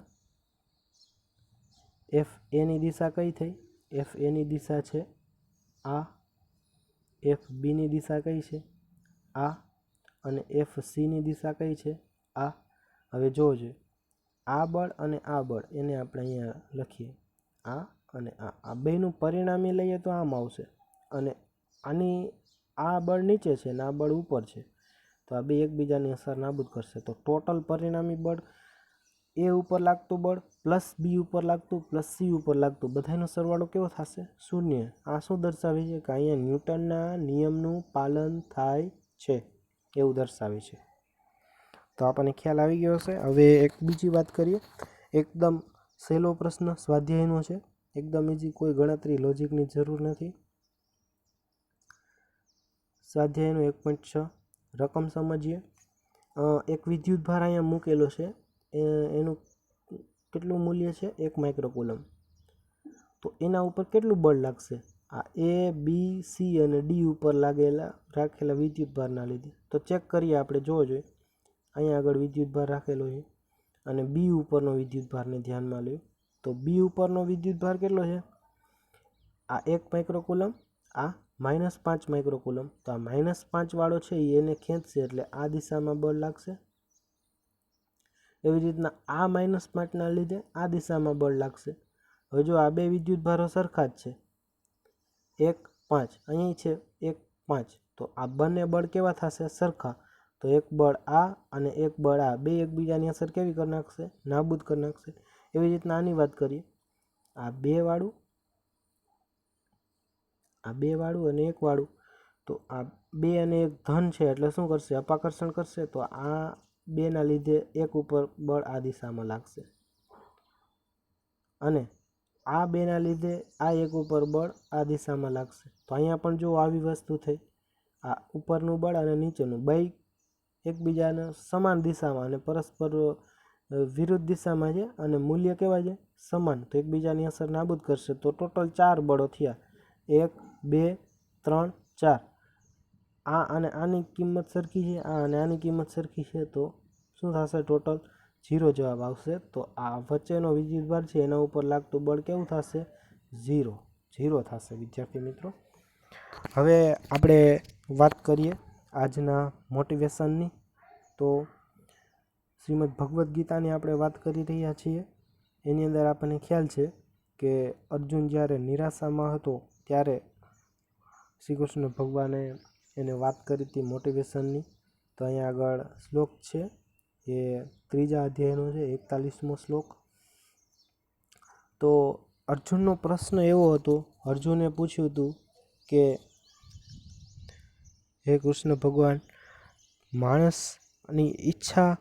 FAની દિશા કઈ થઈ? FAની દિશા છે આ, FBની દિશા કઈ છે? આ. અને FCની દિશા કઈ છે? આ. હવે જોજો, આ બળ અને આ બળ, એને આપણે અહીંયા લખીએ, આ અને આ બેનું પરિણામી લઈએ તો આમ આવશે. અને આ બળ નીચે છે ને આ બળ ઉપર છે, તો આ બે એકબીજાની અસર નાબૂદ કરશે. તો ટોટલ પરિણામી બળ A ઉપર લાગતું બળ પ્લસ B ઉપર લાગતું પ્લસ C ઉપર લાગતું, બધાનો સરવાળો કેવો થશે? 0. આ શું દર્શાવે છે? કે અહીંયા ન્યૂટનના નિયમનું પાલન થાય છે, એવું દર્શાવે છે. તો આપણને ખ્યાલ આવી ગયો હશે. હવે એક બીજી વાત કરીએ, એકદમ સહેલો પ્રશ્ન સ્વાધ્યાયનો છે, એકદમ ઇઝી, કોઈ ગણતરી લોજિકની જરૂર નથી. સ્વાધ્યાયનો 1.6 રકમ સમજીએ. એક વિદ્યુત ભાર અહીંયા મૂકેલો છે, એનું કેટલું મૂલ્ય છે? 1 માઇક્રોકુલમ. તો એના ઉપર કેટલું બળ લાગશે? આ A B C અને D ઉપર રાખેલા વિદ્યુત ભારના લીધે. તો ચેક કરીએ આપણે, જોવો જોઈએ. અહીંયા આગળ વિદ્યુત ભાર રાખેલો છે અને B ઉપરનો વિદ્યુત ભારને ધ્યાનમાં લ્યો. તો B ઉપરનો વિદ્યુત ભાર કેટલો છે? આ 1 માઇક્રોકુલમ, આ -5 માઇક્રોકુલમ. તો આ -5 વાળો છે એને ખેંચશે એટલે આ દિશામાં બળ લાગશે. એવી રીતના આ -5ના લીધે આ દિશામાં બળ લાગશે. હવે જો આ બે વિદ્યુત ભારો સરખા જ છે, 1 5 અહીં છે, 1 5, તો આ બંને બળ કેવા થશે? સરખા. તો એક બળ આ અને એક બળ આ, બે એકબીજાની અસર કેવી કરી નાખશે? નાબૂદ કરી નાખશે. એવી રીતના આની વાત કરીએ, આ 2 વાળું અને 1 વાળું. તો આ 2 અને 1 ધન છે એટલે શું કરશે? અપાકર્ષણ કરશે. તો આ 2ના લીધે 1 ઉપર બળ આ દિશામાં લાગશે અને આ 2ના લીધે આ 1 ઉપર બળ આ દિશામાં લાગશે. તો અહીંયા પણ જો આવી વસ્તુ થઈ, આ ઉપરનું બળ અને નીચેનું બે એકબીજાને સમાન દિશામાં અને પરસ્પર વિરુદ્ધ દિશામાં છે અને મૂલ્ય કેવા છે? સમાન. તો એકબીજાની અસર નાબૂદ કરશે. તો ટોટલ 4 બળો થયા, 1 2 3 4. આ અને આની કિંમત સરખી છે, આ અને આની કિંમત સરખી છે, તો શું થશે? ટોટલ 0 જવાબ આવશે. તો આ વચ્ચેનો વિદ્યુતભાર છે એના ઉપર લાગતું બળ કેવું થશે? 0 થશે વિદ્યાર્થી મિત્રો. હવે આપણે વાત કરીએ આજના મોટિવેશનની. તો શ્રીમદ ભગવદ્ ગીતાની આપણે વાત કરી રહ્યા છીએ. એની અંદર આપણને ખ્યાલ છે કે અર્જુન જ્યારે નિરાશામાં હતો ત્યારે શ્રી કૃષ્ણ ભગવાને એને વાત કરી હતી મોટિવેશનની. તો અહીંયા આગળ શ્લોક છે, એ 3જા અધ્યાયનો છે, 41મો શ્લોક. તો અર્જુનનો પ્રશ્ન એવો હતો, અર્જુને પૂછ્યું હતું કે હે કૃષ્ણ ભગવાન, માણસની ઈચ્છા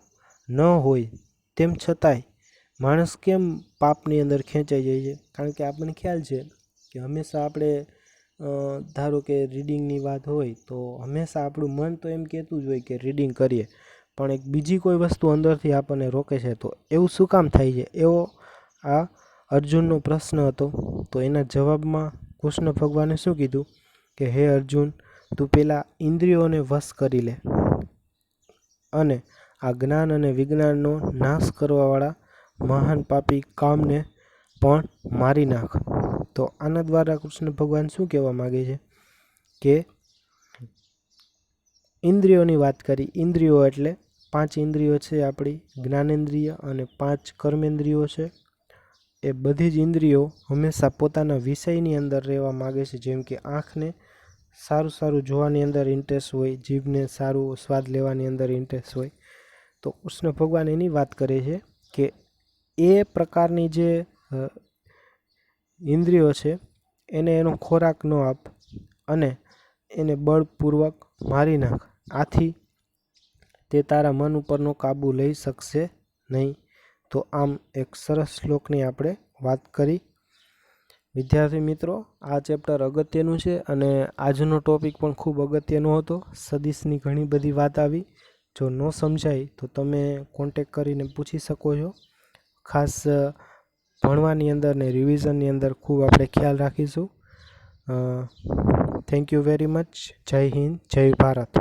ન હોય તેમ છતાંય માણસ કેમ પાપની અંદર ખેંચાઈ જાય છે? કારણ કે આપણને ખ્યાલ છે કે હંમેશા આપણે ધારો કે રીડિંગની વાત હોય તો હંમેશા આપણું મન તો એમ કહેતું જ હોય કે રીડિંગ કરીએ, પણ એક બીજી કોઈ વસ્તુ અંદરથી આપણને રોકે છે. તો એવું શું કામ થાય છે? એવો આ અર્જુનનો પ્રશ્ન હતો. તો એના જવાબમાં કૃષ્ણ ભગવાને શું કીધું કે હે અર્જુન, તું પહેલાં ઇન્દ્રિયોને વશ કરી લે અને આ જ્ઞાન અને વિજ્ઞાનનો નાશ કરવાવાળા મહાન પાપી કામને પણ મારી નાખ. તો આના દ્વારા કૃષ્ણ ભગવાન શું કહેવા માગે છે કે ઇન્દ્રિયોની વાત કરી. ઇન્દ્રિયો એટલે 5 ઇન્દ્રિયો છે આપણી, જ્ઞાનેન્દ્રિય અને 5 કર્મેન્દ્રિયો છે. એ બધી જ ઇન્દ્રિયો હંમેશા પોતાના વિષયની અંદર રહેવા માગે છે. જેમ કે આંખને સારું સારું જોવાની અંદર ઇન્ટરેસ્ટ હોય, જીભને સારું સ્વાદ લેવાની અંદર ઇન્ટરેસ્ટ હોય. તો કૃષ્ણ ભગવાન એની વાત કરે છે કે એ પ્રકારની જે ઇન્દ્રિયો છે એને એનો ખોરાક ન આપ અને એને બળપૂર્વક મારી નાખ. આથી તે તારા મન ઉપરનો કાબુ લઈ શકશે નહીં. તો આમ એક સરસ શ્લોકની આપણે વાત કરી. વિદ્યાર્થી મિત્રો, આ ચેપ્ટર અગત્યનું છે અને આજનો ટોપિક પણ ખૂબ અગત્યનો હતો. સદીશની ઘણી બધી વાત આવી. જો ન સમજાય તો તમે કોન્ટેક કરીને પૂછી શકો છો. ખાસ ભણવાની અંદર ને રિવિઝનની અંદર ખૂબ આપણે ખ્યાલ રાખીશું. Thank you very much. જય હિન્દ, જય ભારત.